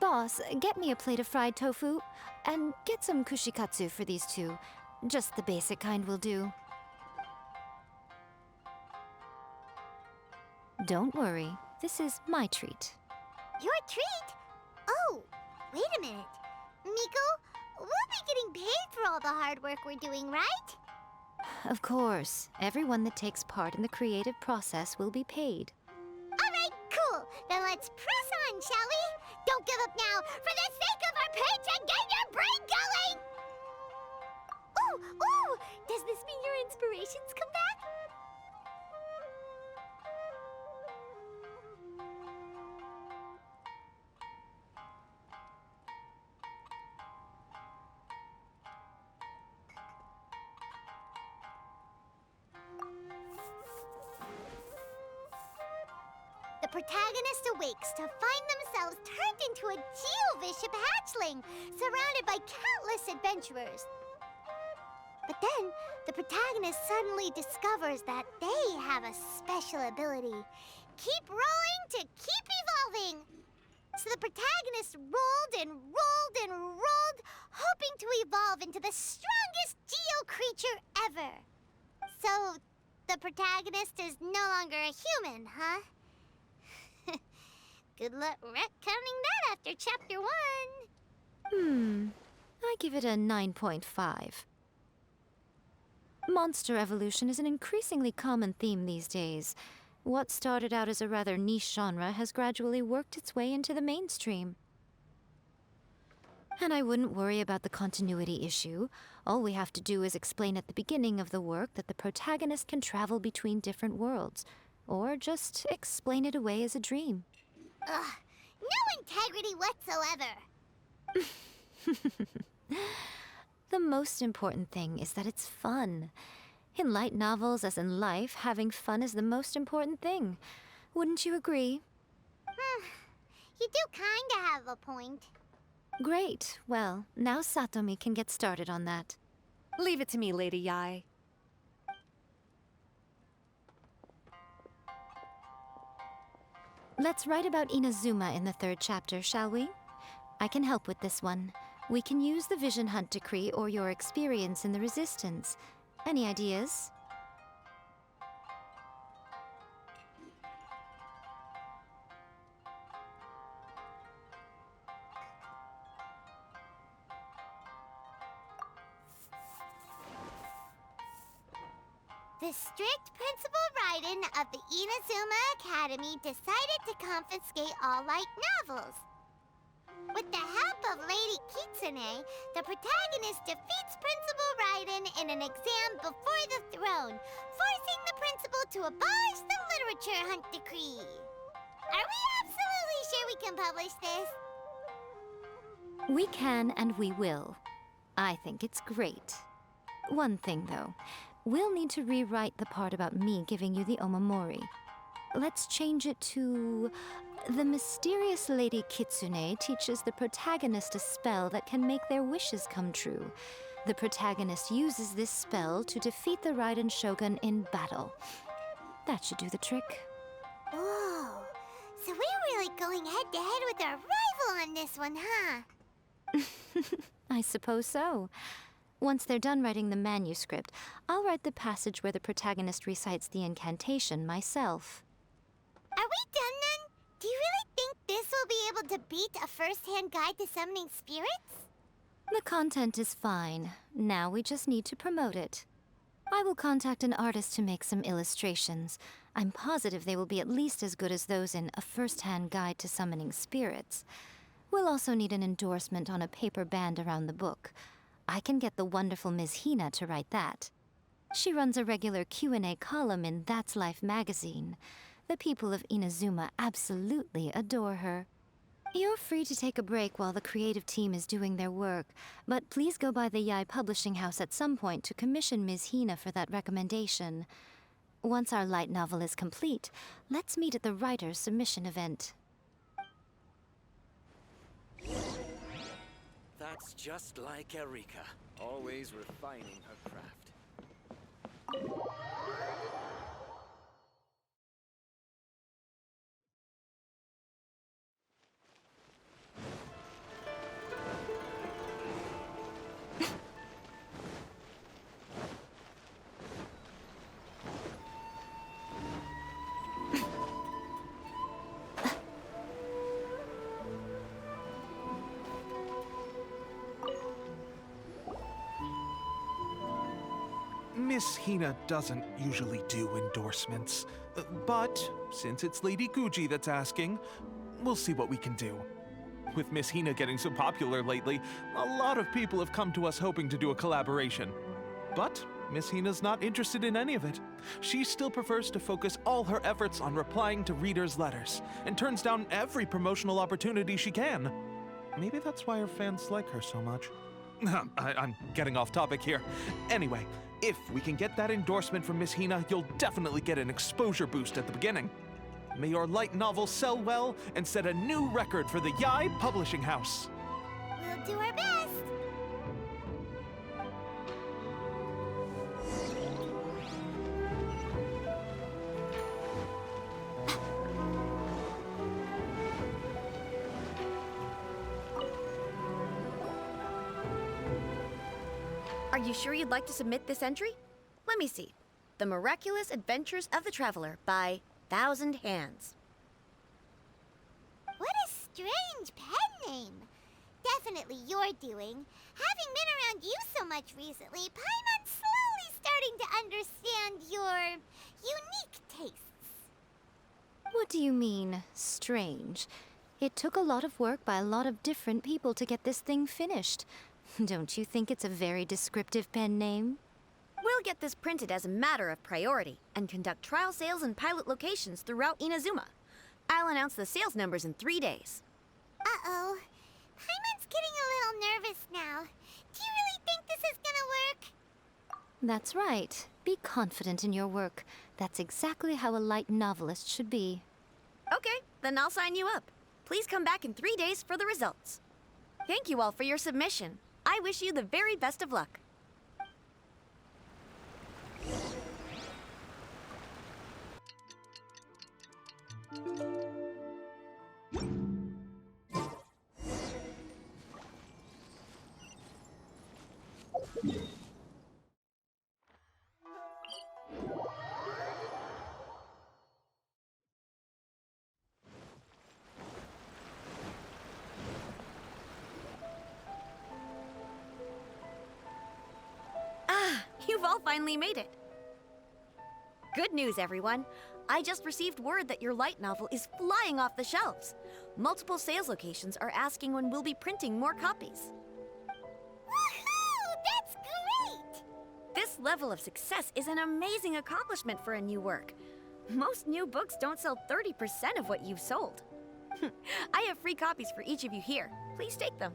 Boss, get me a plate of fried tofu, and get some kushikatsu for these two. Just the basic kind will do. Don't worry, this is my treat. Your treat? Oh, wait a minute. Miko, we'll be getting paid for all the hard work we're doing, right? Of course, everyone that takes part in the creative process will be paid. Alright, cool. Then let's press on, shall we? Don't give up now. For the sake of our paycheck, get your brain going! Ooh! Does this mean your inspirations come back? The protagonist awakes to find themselves turned into a Geovishap hatchling, surrounded by countless adventurers. But then, the protagonist suddenly discovers that they have a special ability. Keep rolling to keep evolving! So the protagonist rolled and rolled and rolled, hoping to evolve into the strongest Geo creature ever. So, the protagonist is no longer a human, huh? Good luck retconning that after Chapter 1. I give it a 9.5. Monster evolution is an increasingly common theme these days. What started out as a rather niche genre has gradually worked its way into the mainstream. And I wouldn't worry about the continuity issue. All we have to do is explain at the beginning of the work that the protagonist can travel between different worlds, or just explain it away as a dream. Ugh, no integrity whatsoever. The most important thing is that it's fun. In light novels, as in life, having fun is the most important thing. Wouldn't you agree? You do kinda have a point. Great. Well, now Satomi can get started on that. Leave it to me, Lady Yae. Let's write about Inazuma in the 3rd chapter, shall we? I can help with this one. We can use the Vision Hunt Decree or your experience in the Resistance. Any ideas? The strict Principal Raiden of the Inazuma Academy decided to confiscate all light novels. With the help of Lady Kitsune, the protagonist defeats Principal Raiden in an exam before the throne, forcing the principal to abolish the Literature Hunt Decree. Are we absolutely sure we can publish this? We can and we will. I think it's great. One thing, though. We'll need to rewrite the part about me giving you the omamori. Let's change it to... The mysterious Lady Kitsune teaches the protagonist a spell that can make their wishes come true. The protagonist uses this spell to defeat the Raiden Shogun in battle. That should do the trick. Whoa. So we're really going head-to-head with our rival on this one, huh? I suppose so. Once they're done writing the manuscript, I'll write the passage where the protagonist recites the incantation myself. Are we done then? Do you really think this will be able to beat a first-hand guide to summoning spirits? The content is fine. Now we just need to promote it. I will contact an artist to make some illustrations. I'm positive they will be at least as good as those in A First-Hand Guide to Summoning Spirits. We'll also need an endorsement on a paper band around the book. I can get the wonderful Ms. Hina to write that. She runs a regular Q&A column in That's Life magazine. The people of Inazuma absolutely adore her. You're free to take a break while the creative team is doing their work, but please go by the Yae Publishing House at some point to commission Ms. Hina for that recommendation. Once our light novel is complete, let's meet at the writer's submission event. That's just like Erika, always refining her craft. Miss Hina doesn't usually do endorsements, but since it's Lady Guji that's asking, we'll see what we can do. With Miss Hina getting so popular lately, a lot of people have come to us hoping to do a collaboration. But Miss Hina's not interested in any of it. She still prefers to focus all her efforts on replying to readers' letters, and turns down every promotional opportunity she can. Maybe that's why her fans like her so much. I'm getting off topic here. Anyway, if we can get that endorsement from Miss Hina, you'll definitely get an exposure boost at the beginning. May your light novel sell well and set a new record for the Yae Publishing House. We'll do our best. Are you sure you'd like to submit this entry? Let me see. The Miraculous Adventures of the Traveler by Thousand Hands. What a strange pen name. Definitely your doing. Having been around you so much recently, Paimon's slowly starting to understand your unique tastes. What do you mean, strange? It took a lot of work by a lot of different people to get this thing finished. Don't you think it's a very descriptive pen name? We'll get this printed as a matter of priority and conduct trial sales in pilot locations throughout Inazuma. I'll announce the sales numbers in 3 days. Uh-oh. Paimon's getting a little nervous now. Do you really think this is gonna work? That's right. Be confident in your work. That's exactly how a light novelist should be. Okay, then I'll sign you up. Please come back in 3 days for the results. Thank you all for your submission. I wish you the very best of luck. You've all finally made it. Good news, everyone. I just received word that your light novel is flying off the shelves. Multiple sales locations are asking when we'll be printing more copies. Woohoo! That's great! This level of success is an amazing accomplishment for a new work. Most new books don't sell 30% of what you've sold. I have free copies for each of you here. Please take them.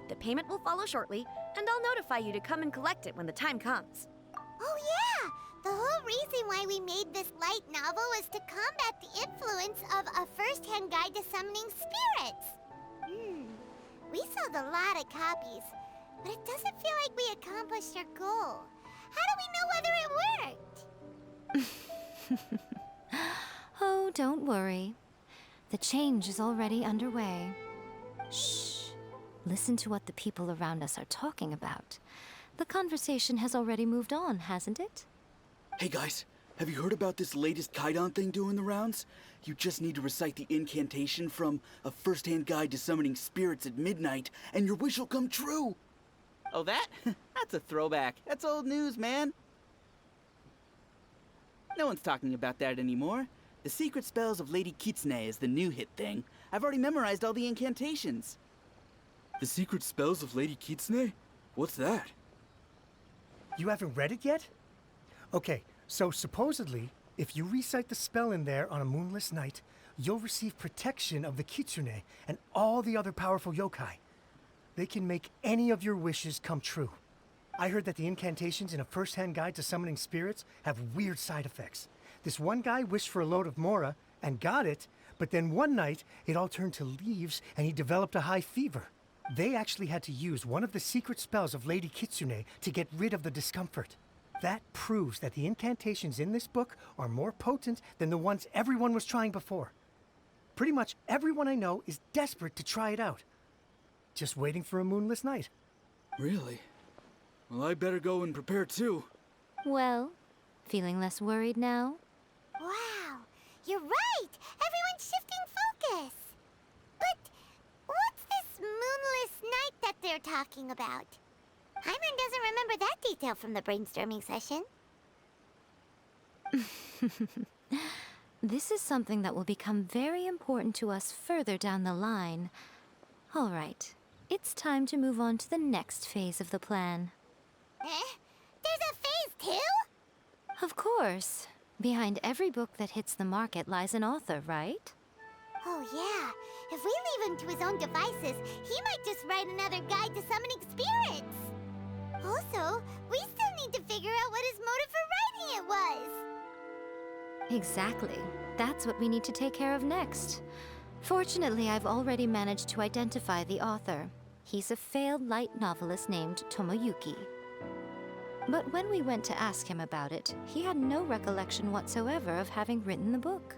The payment will follow shortly, and I'll notify you to come and collect it when the time comes. Oh yeah! The whole reason why we made this light novel was to combat the influence of a first-hand guide to summoning spirits. We sold a lot of copies, but it doesn't feel like we accomplished our goal. How do we know whether it worked? Oh, don't worry. The change is already underway. Shh. Listen to what the people around us are talking about. The conversation has already moved on, hasn't it? Hey guys, have you heard about this latest Kaidan thing doing the rounds? You just need to recite the incantation from A First-Hand Guide to Summoning Spirits at midnight, and your wish will come true! Oh, that? That's a throwback. That's old news, man. No one's talking about that anymore. The Secret Spells of Lady Kitsune is the new hit thing. I've already memorized all the incantations. The Secret Spells of Lady Kitsune? What's that? You haven't read it yet? Okay, so supposedly, if you recite the spell in there on a moonless night, you'll receive protection of the Kitsune and all the other powerful yokai. They can make any of your wishes come true. I heard that the incantations in A First-Hand Guide to Summoning Spirits have weird side effects. This one guy wished for a load of mora and got it, but then one night it all turned to leaves and he developed a high fever. They actually had to use one of the secret spells of Lady Kitsune to get rid of the discomfort. That proves that the incantations in this book are more potent than the ones everyone was trying before. Pretty much everyone I know is desperate to try it out. Just waiting for a moonless night. Really? Well, I better go and prepare too. Well, feeling less worried now? Wow, you're right! Everyone's shifting focus! But what's this moonless night that they're talking about? Hyman doesn't remember that detail from the brainstorming session. This is something that will become very important to us further down the line. All right, it's time to move on to the next phase of the plan. There's a phase 2? Of course. Behind every book that hits the market lies an author, right? Oh yeah, if we leave him to his own devices, he might just write another guide to summoning spirits. Also, we still need to figure out what his motive for writing it was. Exactly. That's what we need to take care of next. Fortunately, I've already managed to identify the author. He's a failed light novelist named Tomoyuki. But when we went to ask him about it, he had no recollection whatsoever of having written the book.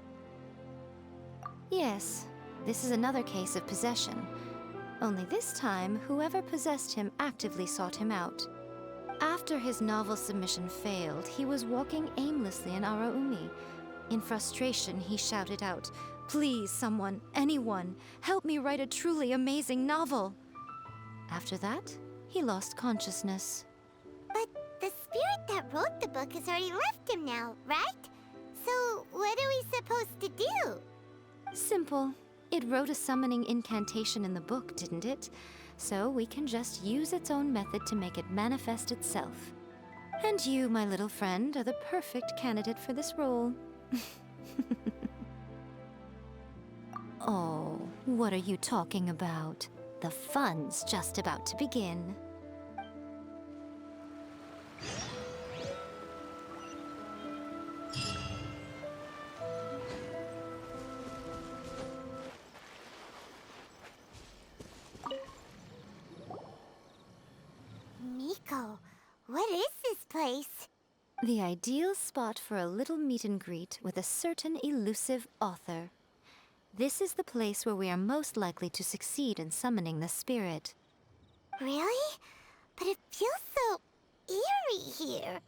Yes, this is another case of possession. Only this time, whoever possessed him actively sought him out. After his novel submission failed, he was walking aimlessly in Araumi. In frustration, he shouted out, "Please, someone, anyone, help me write a truly amazing novel!" After that, he lost consciousness. But the spirit that wrote the book has already left him now, right? So what are we supposed to do? Simple. It wrote a summoning incantation in the book, didn't it? So we can just use its own method to make it manifest itself. And you, my little friend, are the perfect candidate for this role. Oh, what are you talking about? The fun's just about to begin. Miko, what is this place? The ideal spot for a little meet and greet with a certain elusive author. This is the place where we are most likely to succeed in summoning the spirit. Really? But it feels so eerie here.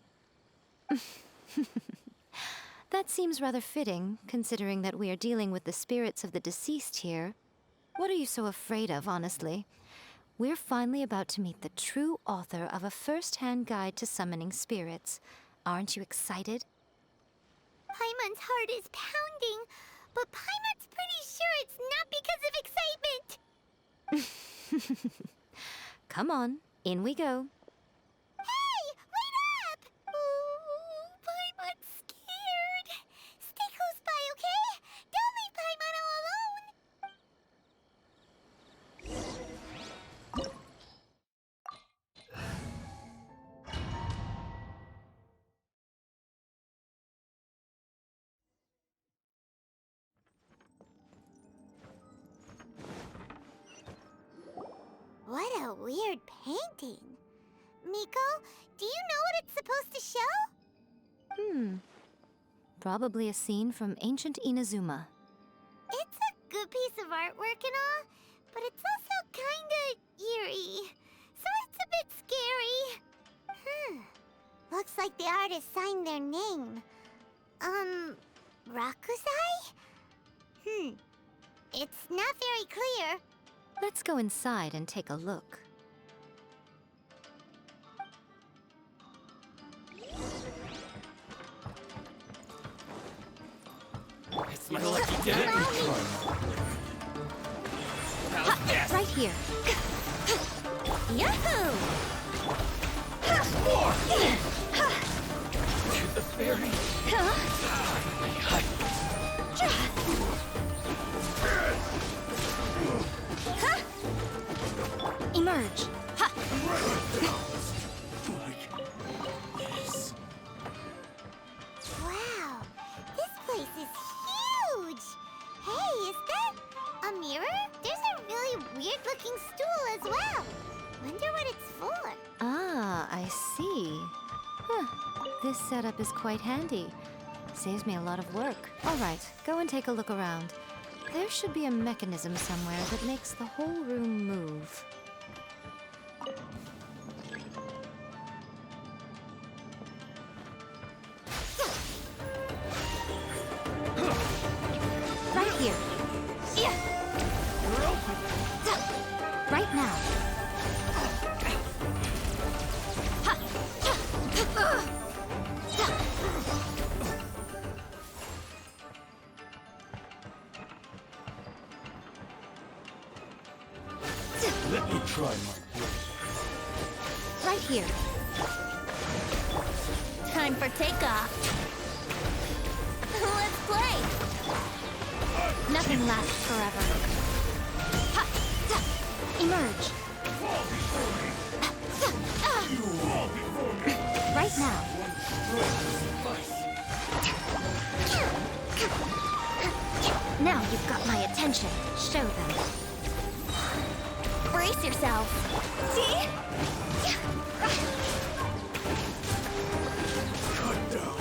That seems rather fitting, considering that we are dealing with the spirits of the deceased here. What are you so afraid of, honestly? We're finally about to meet the true author of A First-Hand Guide to Summoning Spirits. Aren't you excited? Paimon's heart is pounding, but Paimon's pretty sure it's not because of excitement. Come on, in we go. Hey, wait up! Ooh, Paimon's scared. Stay close by, okay? Don't leave Paimon all alone. weird painting. Miko, do you know what it's supposed to show? Probably a scene from ancient Inazuma. It's a good piece of artwork and all, but it's also kinda eerie. So it's a bit scary. Looks like the artist signed their name. Rakusai? It's not very clear. Let's go inside and take a look. It's my lucky day. Right here. Yahoo! To the fairy. Emerge. Wow, this place is huge! Hey, is that a mirror? There's a really weird-looking stool as well. Wonder what it's for. Ah, I see. This setup is quite handy. Saves me a lot of work. All right, go and take a look around. There should be a mechanism somewhere that makes the whole room move. Right here. Right now. Let me try my Right here. Time for takeoff. Let's play. Nothing lasts forever. Emerge. Right now. Now you've got my attention. Show them. Brace yourself. See? cut down.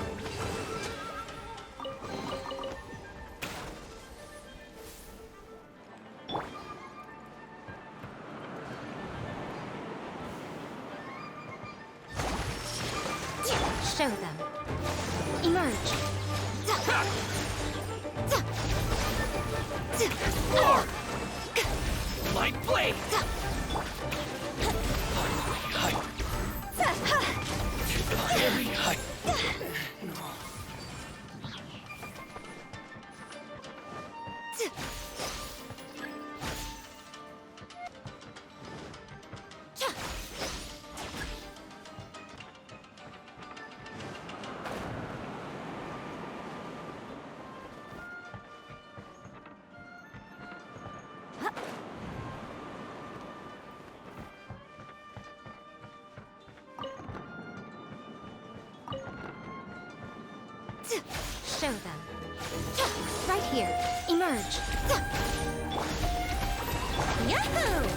Show them. Emerge. light blade. To the fairy. Show them. Right here. Emerge. Yahoo!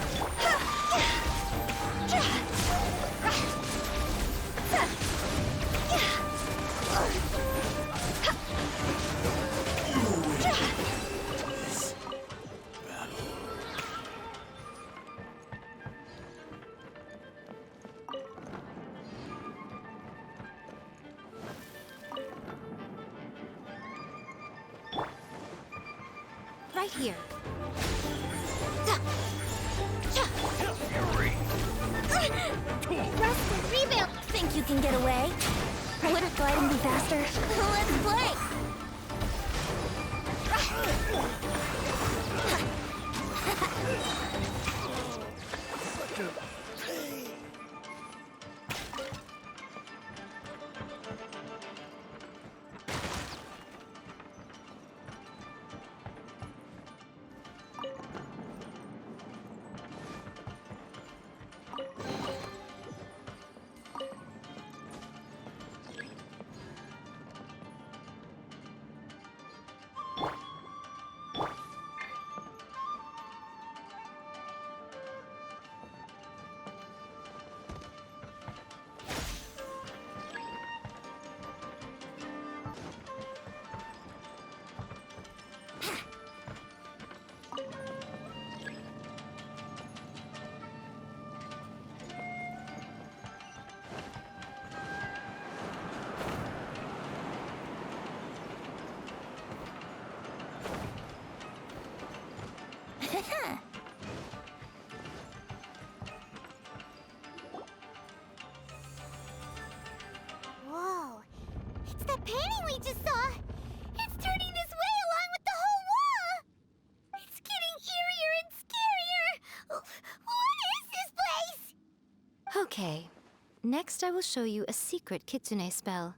Right here. Rest and rebuild. Think you can get away? Wouldn't gliding be faster? Let's play. Whoa, it's that painting we just saw. It's turning this way along with the whole wall. It's getting eerier and scarier. What is this place? Okay. Next, I will show you a secret kitsune spell.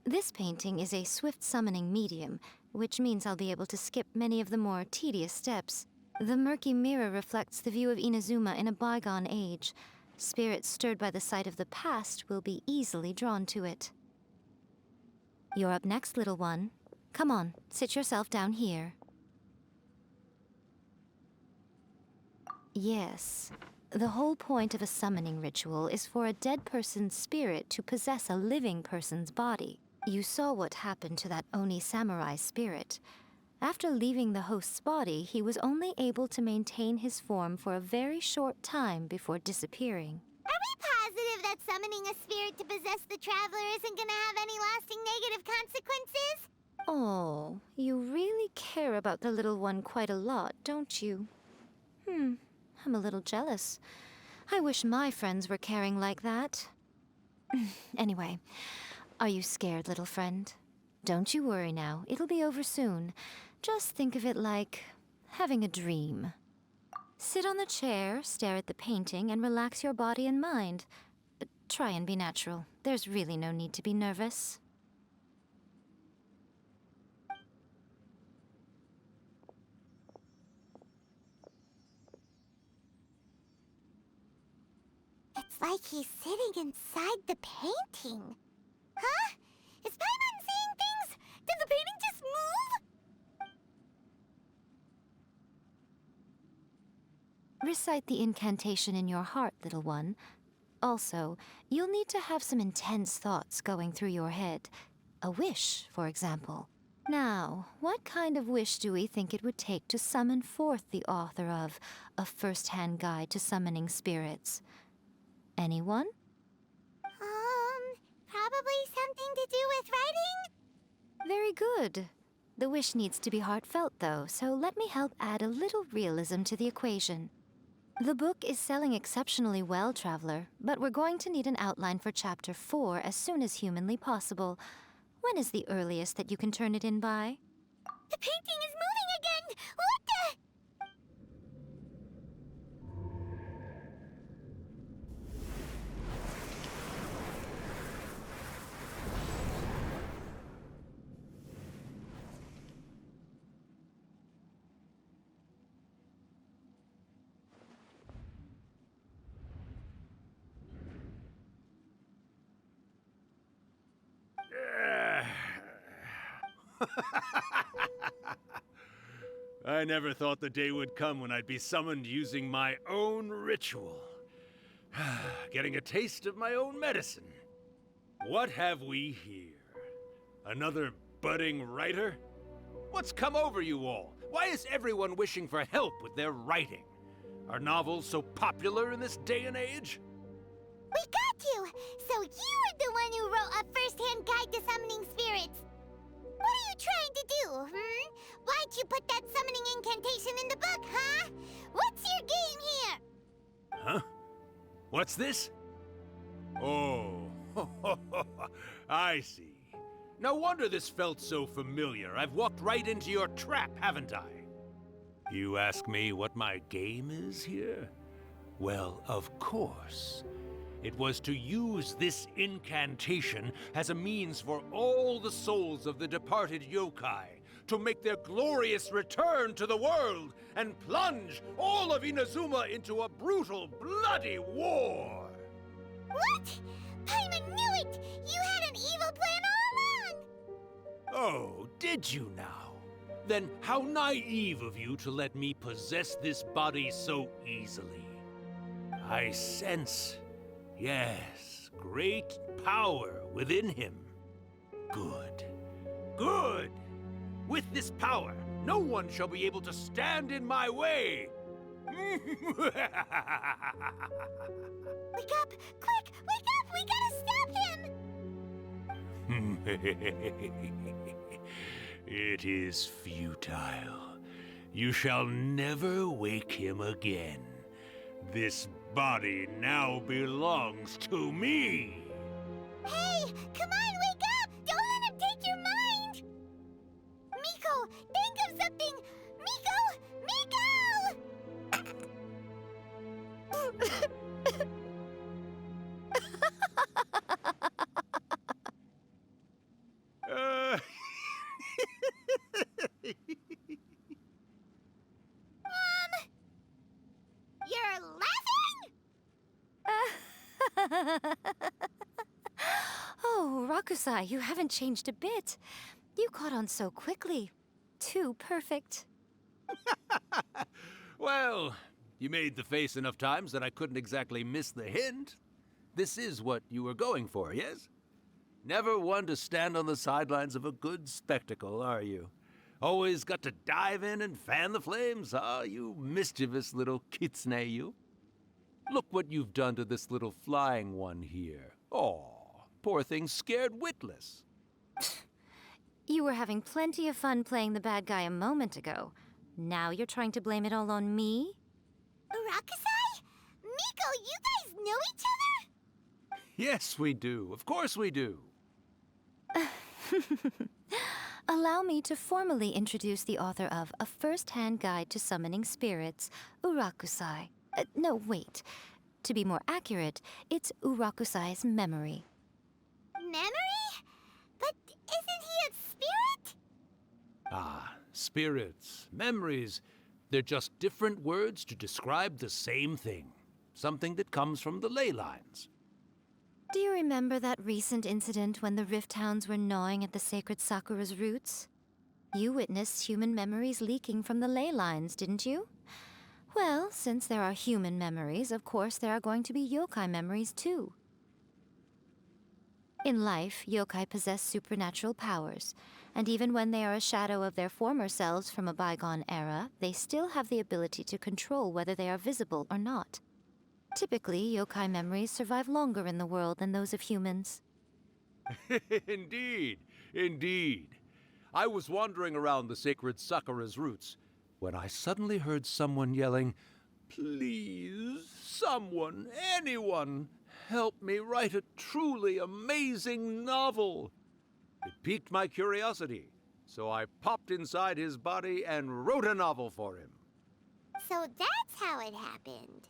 This painting is a swift summoning medium, which means I'll be able to skip many of the more tedious steps. The murky mirror reflects the view of Inazuma in a bygone age. Spirits stirred by the sight of the past will be easily drawn to it. You're up next, little one. Come on, sit yourself down here. Yes. The whole point of a summoning ritual is for a dead person's spirit to possess a living person's body. You saw what happened to that Oni samurai spirit. After leaving the host's body, he was only able to maintain his form for a very short time before disappearing. Are we positive that summoning a spirit to possess the traveler isn't gonna have any lasting negative consequences? Oh, you really care about the little one quite a lot, don't you? I'm a little jealous. I wish my friends were caring like that. Anyway, are you scared, little friend? Don't you worry now, it'll be over soon. Just think of it like having a dream. Sit on the chair, stare at the painting, and relax your body and mind. Try and be natural. There's really no need to be nervous. It's like he's sitting inside the painting. Huh? Is Paimon seeing things? Did the painting just move? Recite the incantation in your heart, little one. Also, you'll need to have some intense thoughts going through your head. A wish, for example. Now, what kind of wish do we think it would take to summon forth the author of A First-Hand Guide to Summoning Spirits? Anyone? Probably something to do with writing? Very good. The wish needs to be heartfelt, though, so let me help add a little realism to the equation. The book is selling exceptionally well, Traveler, but we're going to need an outline for Chapter 4 as soon as humanly possible. When is the earliest that you can turn it in by? The painting is moving again! What the... I never thought the day would come when I'd be summoned using my own ritual. Getting a taste of my own medicine. What have we here? Another budding writer? What's come over you all? Why is everyone wishing for help with their writing? Are novels so popular in this day and age? We got you! So you were the one who wrote A First-Hand Guide to Summoning Spirits. What are you trying to do, Why'd you put that summoning incantation in the book, huh? What's your game here? Huh? What's this? Oh, I see. No wonder this felt so familiar. I've walked right into your trap, haven't I? You ask me what my game is here? Well, of course. It was to use this incantation as a means for all the souls of the departed yokai to make their glorious return to the world and plunge all of Inazuma into a brutal, bloody war! What? Paimon knew it! You had an evil plan all along! Oh, did you now? Then how naive of you to let me possess this body so easily. I sense... yes, great power within him. Good. Good! With this power, no one shall be able to stand in my way! Wake up! Quick! Wake up! We gotta stop him! It is futile. You shall never wake him again. This body now belongs to me. Hey, come on, wake up! Don't let him take your mind! Miko, think of something! Miko! Uh, You're laughing? Oh, Rakusai, you haven't changed a bit. You caught on so quickly. Too perfect. well, you made the face enough times that I couldn't exactly miss the hint. This is what you were going for, yes? Never one to stand on the sidelines of a good spectacle, are you? Always got to dive in and fan the flames, huh? You mischievous little kitsune, you. Look what you've done to this little flying one here. Aw, poor thing scared witless. You were having plenty of fun playing the bad guy a moment ago. Now you're trying to blame it all on me? Rakusai? Miko, you guys know each other? Yes, we do. Of course we do. Allow me to formally introduce the author of A First-Hand Guide to Summoning Spirits, Urakusai. No, wait. To be more accurate, it's Urakusai's memory. Memory? But isn't he a spirit? Ah, spirits, memories. They're just different words to describe the same thing. Something that comes from the ley lines. Do you remember that recent incident when the Rift Hounds were gnawing at the sacred Sakura's roots? You witnessed human memories leaking from the ley lines, didn't you? Well, since there are human memories, of course there are going to be yokai memories too. In life, yokai possess supernatural powers, and even when they are a shadow of their former selves from a bygone era, they still have the ability to control whether they are visible or not. Typically, yokai memories survive longer in the world than those of humans. Indeed, indeed. I was wandering around the sacred Sakura's roots when I suddenly heard someone yelling, "Please, someone, anyone, help me write a truly amazing novel." It piqued my curiosity, so I popped inside his body and wrote a novel for him. So that's how it happened.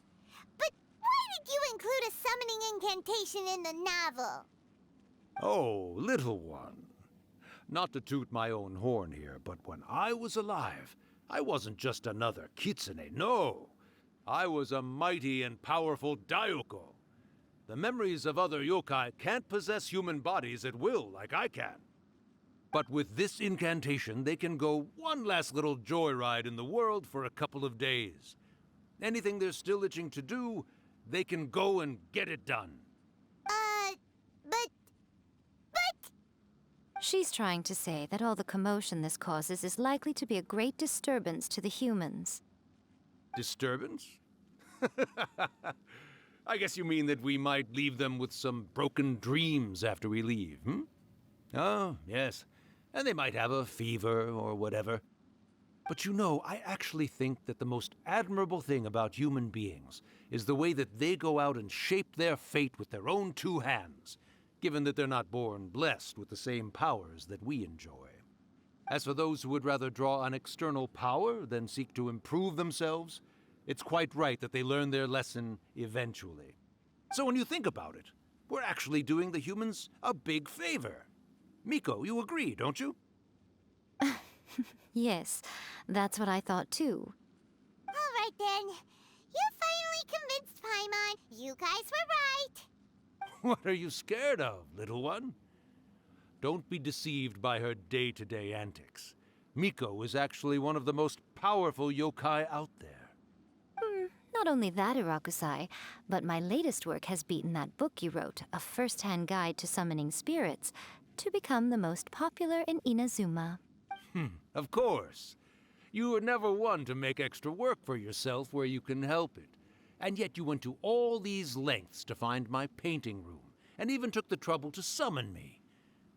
But why did you include a summoning incantation in the novel? Oh, little one. Not to toot my own horn here, but when I was alive, I wasn't just another kitsune, no. I was a mighty and powerful Daioko. The memories of other yokai can't possess human bodies at will like I can. But with this incantation, they can go one last little joyride in the world for a couple of days. Anything they're still itching to do, they can go and get it done. But... She's trying to say that all the commotion this causes is likely to be a great disturbance to the humans. Disturbance? I guess you mean that we might leave them with some broken dreams after we leave, hmm? Oh, yes. And they might have a fever or whatever. But you know, I actually think that the most admirable thing about human beings is the way that they go out and shape their fate with their own two hands, given that they're not born blessed with the same powers that we enjoy. As for those who would rather draw on external power than seek to improve themselves, it's quite right that they learn their lesson eventually. So when you think about it, we're actually doing the humans a big favor. Miko, you agree, don't you? Yes, that's what I thought too. All right then. You finally convinced Paimon. You guys were right. What are you scared of, little one? Don't be deceived by her day-to-day antics. Miko is actually one of the most powerful yokai out there. Not only that, Urakusai, but my latest work has beaten that book you wrote, A First-Hand Guide to Summoning Spirits, to become the most popular in Inazuma. Of course. You were never one to make extra work for yourself where you can help it. And yet you went to all these lengths to find my painting room, and even took the trouble to summon me.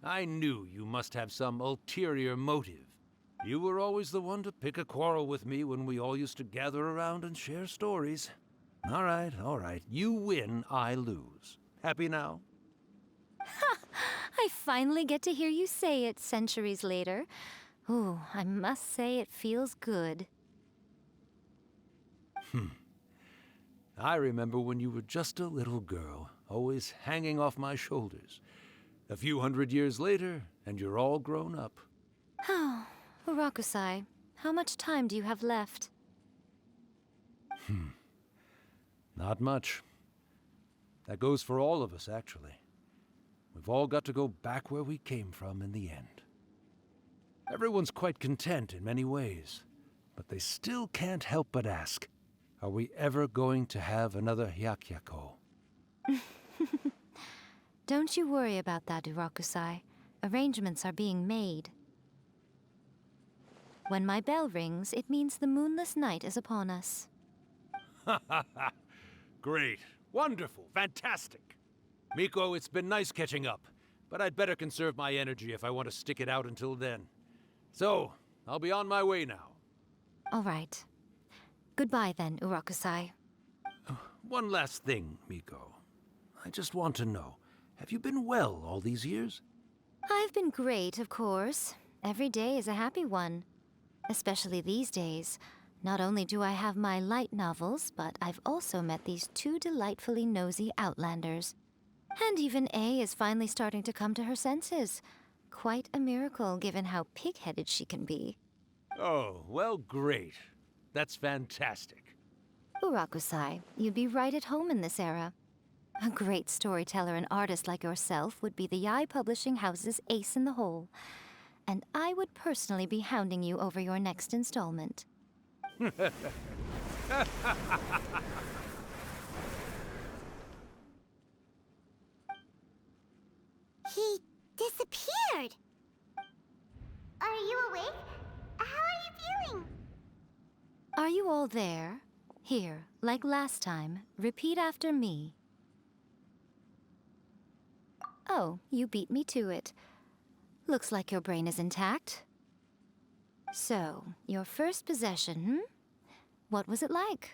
I knew you must have some ulterior motive. You were always the one to pick a quarrel with me when we all used to gather around and share stories. All right, all right. You win, I lose. Happy now? I finally get to hear you say it centuries later. Ooh, I must say it feels good. I remember when you were just a little girl, always hanging off my shoulders. A few hundred years later, and you're all grown up. Oh, Urakusai, how much time do you have left? Not much. That goes for all of us, actually. We've all got to go back where we came from in the end. Everyone's quite content in many ways, but they still can't help but ask, are we ever going to have another Hyakyako? Don't you worry about that, Urakusai. Arrangements are being made. When my bell rings, it means the moonless night is upon us. Great. Wonderful. Fantastic. Miko, it's been nice catching up, but I'd better conserve my energy if I want to stick it out until then. So, I'll be on my way now. All right. Goodbye then, Urakusai. One last thing, Miko. I just want to know, have you been well all these years? I've been great, of course. Every day is a happy one. Especially these days. Not only do I have my light novels, but I've also met these two delightfully nosy outlanders. And even A is finally starting to come to her senses. Quite a miracle, given how pig-headed she can be. Oh, well, great. That's fantastic. Urakusai, you'd be right at home in this era. A great storyteller and artist like yourself would be the Yae Publishing House's ace in the hole. And I would personally be hounding you over your next installment. He disappeared. Are you awake? How are you feeling? Are you all there? Here, like last time, repeat after me. Oh, you beat me to it. Looks like your brain is intact. So, your first possession, What was it like?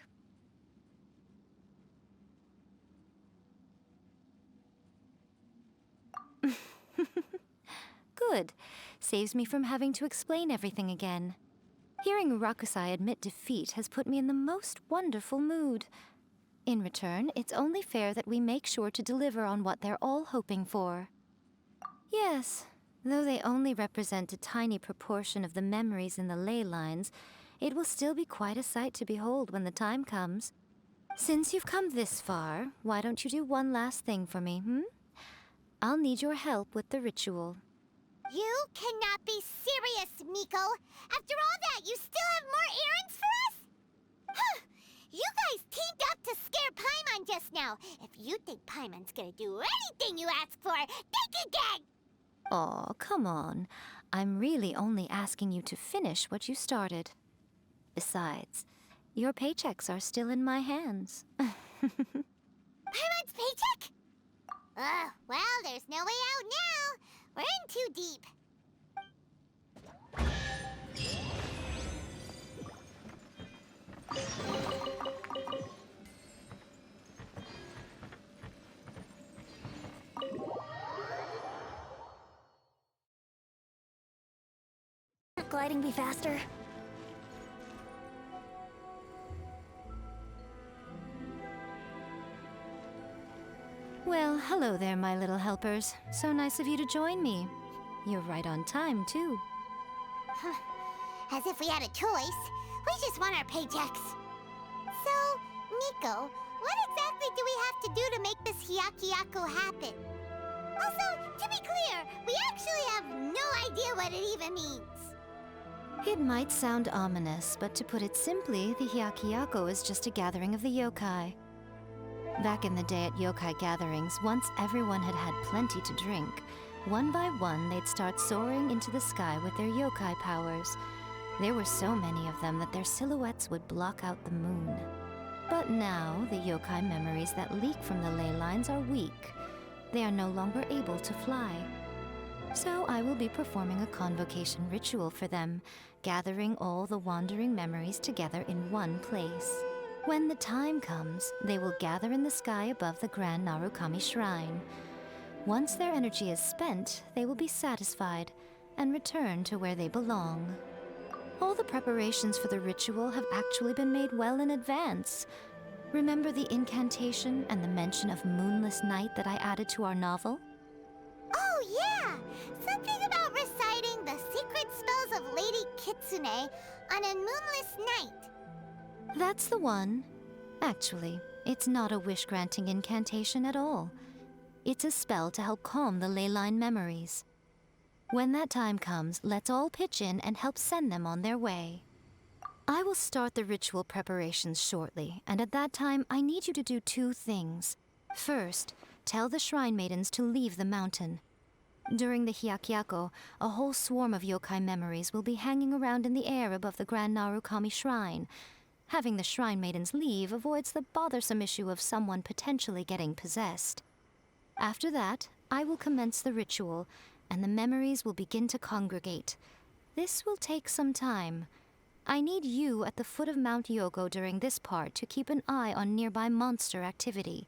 Good. Saves me from having to explain everything again. Hearing Urakusai admit defeat has put me in the most wonderful mood. In return, it's only fair that we make sure to deliver on what they're all hoping for. Yes, though they only represent a tiny proportion of the memories in the ley lines, it will still be quite a sight to behold when the time comes. Since you've come this far, why don't you do one last thing for me, I'll need your help with the ritual. You cannot be serious, Miko. After all that, you still have more errands for us? Huh. You guys teamed up to scare Paimon just now. If you think Paimon's gonna do anything you ask for, think again! Aw, come on. I'm really only asking you to finish what you started. Besides, your paychecks are still in my hands. Paimon's paycheck? Well, there's no way out now. We're in too deep. Can't gliding be faster? Well, hello there, my little helpers. So nice of you to join me. You're right on time, too. As if we had a choice. We just want our paychecks. So, Miko, what exactly do we have to do to make this Hyakyako happen? Also, to be clear, we actually have no idea what it even means. It might sound ominous, but to put it simply, the Hyakyako is just a gathering of the yokai. Back in the day at yokai gatherings, once everyone had had plenty to drink, one by one they'd start soaring into the sky with their yokai powers. There were so many of them that their silhouettes would block out the moon. But now, the yokai memories that leak from the ley lines are weak. They are no longer able to fly. So I will be performing a convocation ritual for them, gathering all the wandering memories together in one place. When the time comes, they will gather in the sky above the Grand Narukami Shrine. Once their energy is spent, they will be satisfied and return to where they belong. All the preparations for the ritual have actually been made well in advance. Remember the incantation and the mention of moonless night that I added to our novel? Oh, yeah! Something about reciting the secret spells of Lady Kitsune on a moonless night. That's the one. Actually, it's not a wish-granting incantation at all. It's a spell to help calm the ley line memories. When that time comes, let's all pitch in and help send them on their way. I will start the ritual preparations shortly, and at that time, I need you to do two things. First, tell the shrine maidens to leave the mountain. During the Hyakyako, a whole swarm of yokai memories will be hanging around in the air above the Grand Narukami Shrine. Having the shrine maidens leave avoids the bothersome issue of someone potentially getting possessed. After that, I will commence the ritual, and the memories will begin to congregate. This will take some time. I need you at the foot of Mount Yogo during this part to keep an eye on nearby monster activity.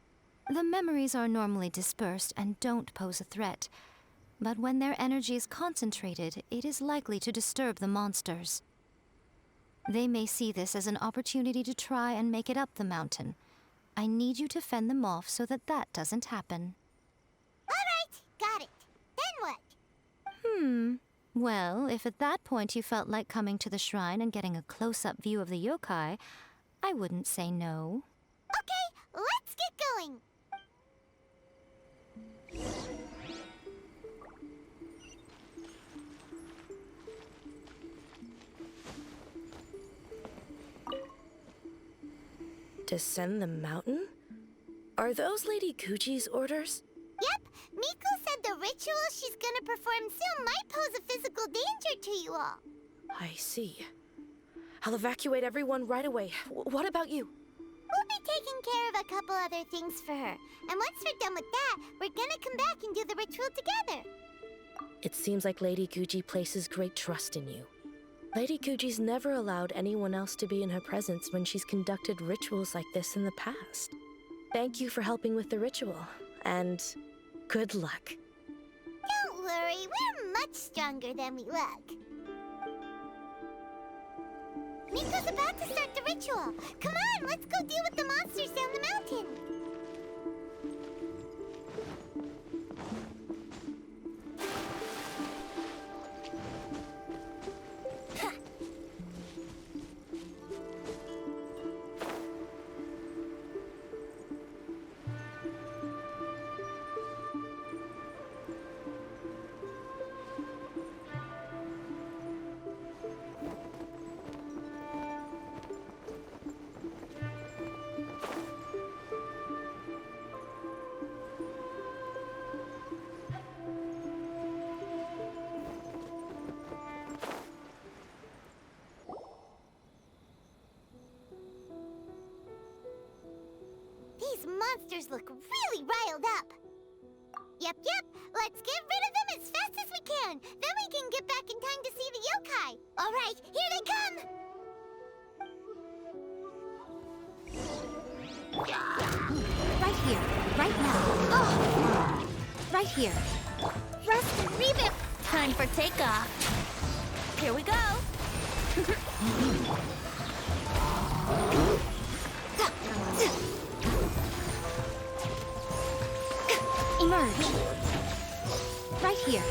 The memories are normally dispersed and don't pose a threat, but when their energy is concentrated, it is likely to disturb the monsters. They may see this as an opportunity to try and make it up the mountain. I need you to fend them off so that that doesn't happen. All right, got it. Then what? Well, if at that point you felt like coming to the shrine and getting a close-up view of the yokai, I wouldn't say no. Okay, let's get going. Descend the mountain? Are those Lady Kuji's orders? Yep, Miko said the ritual she's gonna perform soon might pose a physical danger to you all. I see. I'll evacuate everyone right away. What about you? We'll be taking care of a couple other things for her. And once we're done with that, we're gonna come back and do the ritual together. It seems like Lady Kuji places great trust in you. Lady Kuji's never allowed anyone else to be in her presence when she's conducted rituals like this in the past. Thank you for helping with the ritual, and good luck. Don't worry, we're much stronger than we look. Miko's about to start the ritual. Come on, let's go deal with the monsters down the mountain. These monsters look really riled up. Yep, let's get rid of them as fast as we can. Then we can get back in time to see the yokai. All right, here they come. Right here, right now. Oh! Right here. Rest and reboot. Time for takeoff. Here we go. Emerge. Right here.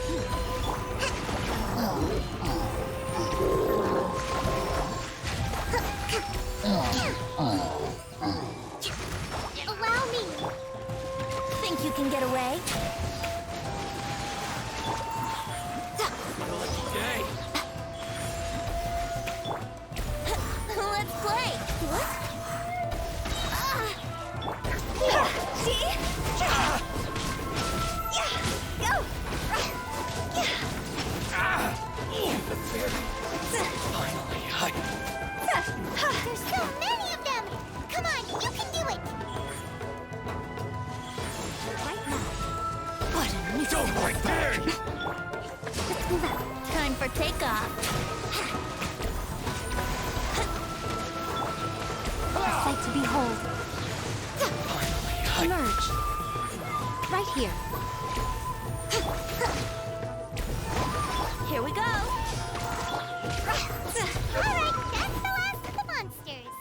Allow me. Think you can get away? Let's play. What? See? Go! There's so many of them! Come on, you can do it! Right now. What a Don't right there! sight to behold. Emerge. Right here. Here we go! Alright, that's the last of the monsters.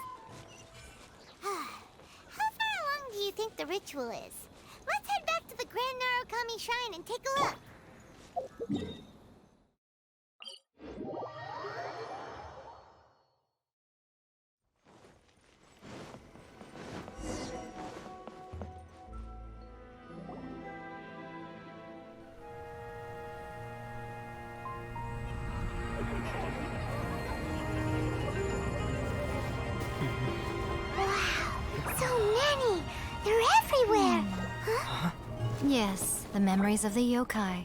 How far along do you think the ritual is? Let's head back to the Grand Narukami Shrine and take a look. So many! They're everywhere! Huh? Yes, the memories of the yokai.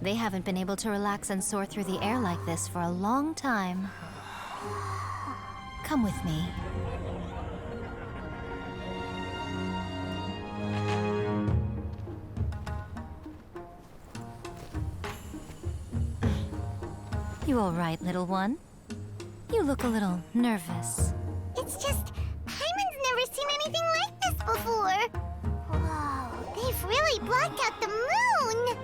They haven't been able to relax and soar through the air like this for a long time. Come with me. You all right, little one? You look a little nervous. It's just, Hyman's never seen anything like this before. Whoa, they've really blocked out the moon!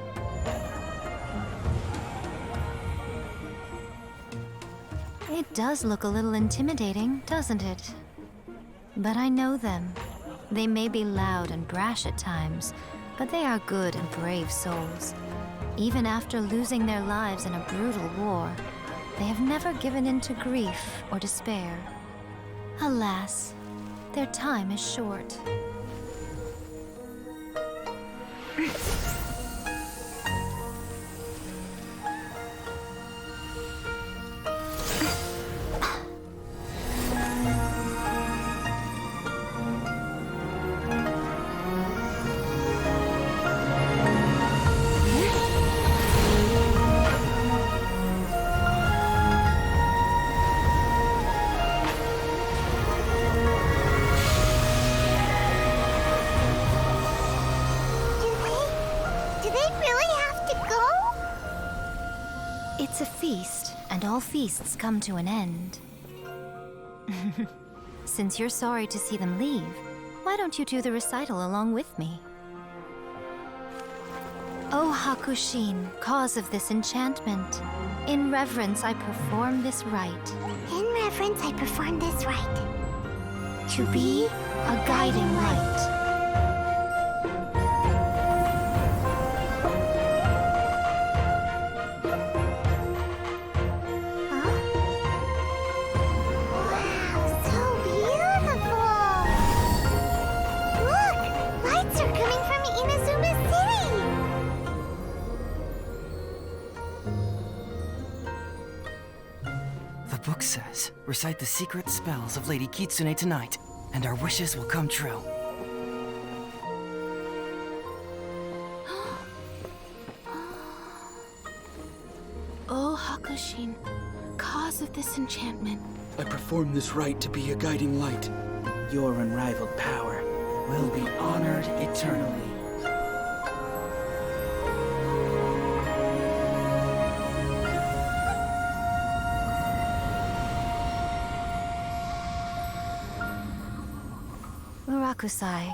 It does look a little intimidating, doesn't it? But I know them. They may be loud and brash at times, but they are good and brave souls. Even after losing their lives in a brutal war, they have never given in to grief or despair. Alas, their time is short. Do they really have to go? It's a feast, and all feasts come to an end. Since you're sorry to see them leave, why don't you do the recital along with me? O Hakushin, cause of this enchantment, in reverence I perform this rite. In reverence, I perform this rite. To be a guiding light. Wow, so beautiful! Look! Lights are coming from Inazuma City! The book says, recite the secret spells of Lady Kitsune tonight, and our wishes will come true. O Hakushin, cause of this enchantment. I perform this rite to be a guiding light. Your unrivaled power Will be honored eternally. Murakusai,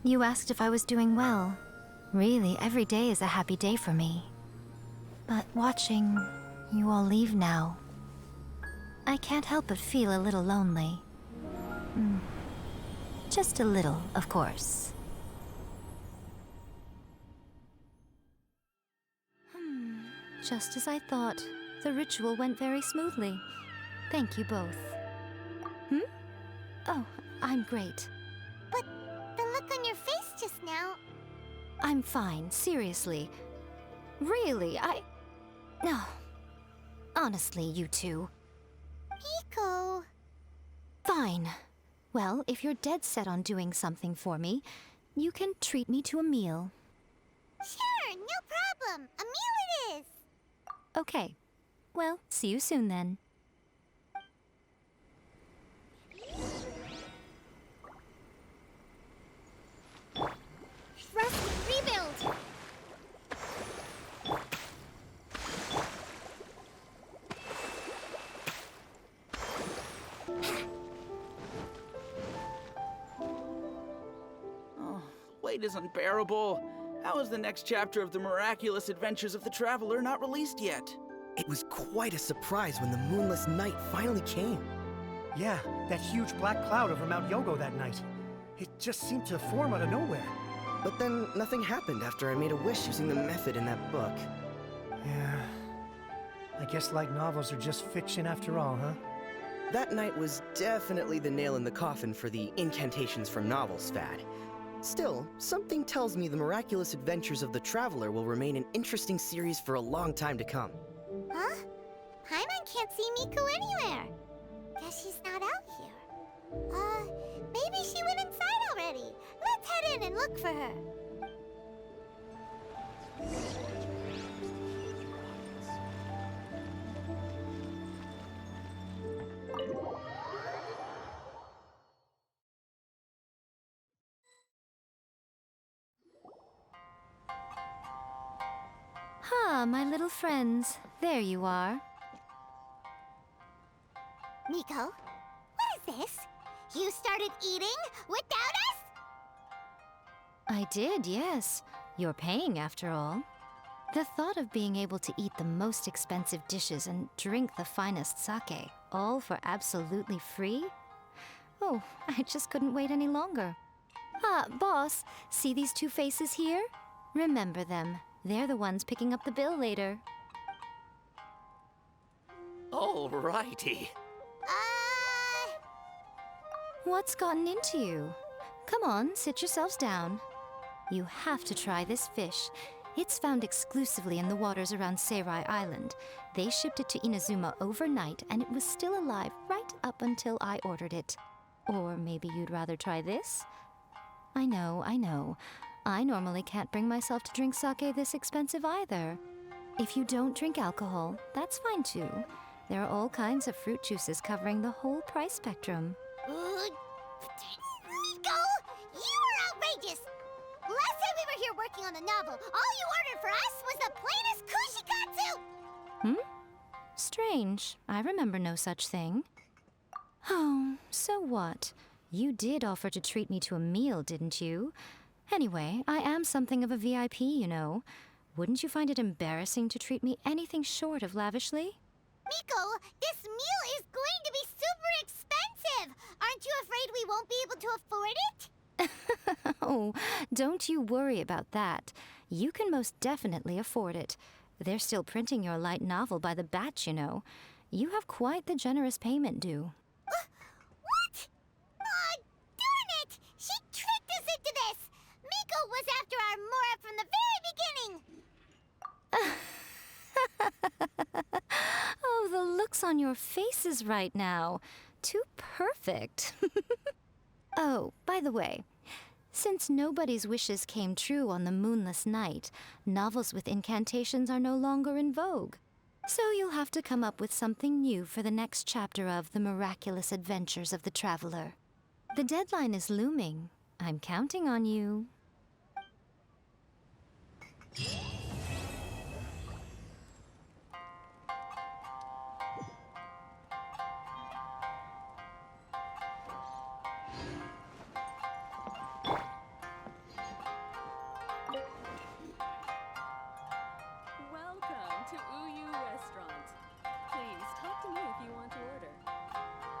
you asked if I was doing well. Really, every day is a happy day for me. But watching you all leave now, I can't help but feel a little lonely. Just a little, of course. Just as I thought, the ritual went very smoothly. Thank you both. Oh, I'm great. But the look on your face just now... I'm fine, seriously. Really, No. Honestly, you two. Miko... Fine. Well, if you're dead set on doing something for me, you can treat me to a meal. Sure, no problem. A meal it is. Okay. Well, see you soon then. Rest and rebuild. wait is unbearable. How is the next chapter of the miraculous adventures of the Traveler not released yet? It was quite a surprise when the moonless night finally came. Yeah, that huge black cloud over Mount Yogo that night. It just seemed to form out of nowhere. But then nothing happened after I made a wish using the method in that book. Yeah. I guess light novels are just fiction after all, huh? That night was definitely the nail in the coffin for the incantations from novels fad. Still, something tells me the miraculous adventures of the Traveler will remain an interesting series for a long time to come. Huh? Paimon can't see Miko anywhere. Guess she's not out here. Maybe she went inside already. Let's head in and look for her. Ah, my little friends. There you are. Miko, what is this? You started eating without us? I did, yes. You're paying after all. The thought of being able to eat the most expensive dishes and drink the finest sake, all for absolutely free? Oh, I just couldn't wait any longer. Ah, boss, see these two faces here? Remember them. They're the ones picking up the bill later. Alrighty. What's gotten into you? Come on, sit yourselves down. You have to try this fish. It's found exclusively in the waters around Seirai Island. They shipped it to Inazuma overnight, and it was still alive right up until I ordered it. Or maybe you'd rather try this? I know. I normally can't bring myself to drink sake this expensive either. If you don't drink alcohol, that's fine too. There are all kinds of fruit juices covering the whole price spectrum. Miko, you are outrageous! Last time we were here working on the novel, all you ordered for us was the plainest kushikatsu! Strange. I remember no such thing. Oh, so what? You did offer to treat me to a meal, didn't you? Anyway, I am something of a VIP, you know. Wouldn't you find it embarrassing to treat me anything short of lavishly? Miko, this meal is going to be super expensive! Aren't you afraid we won't be able to afford it? Oh, don't you worry about that. You can most definitely afford it. They're still printing your light novel by the batch, you know. You have quite the generous payment due. What? Aw, darn it! She tricked us into this! Miko was after our Mora from the very beginning! Oh, the looks on your faces right now. Too perfect. Oh, by the way, since nobody's wishes came true on the moonless night, novels with incantations are no longer in vogue. So you'll have to come up with something new for the next chapter of The Miraculous Adventures of the Traveler. The deadline is looming. I'm counting on you.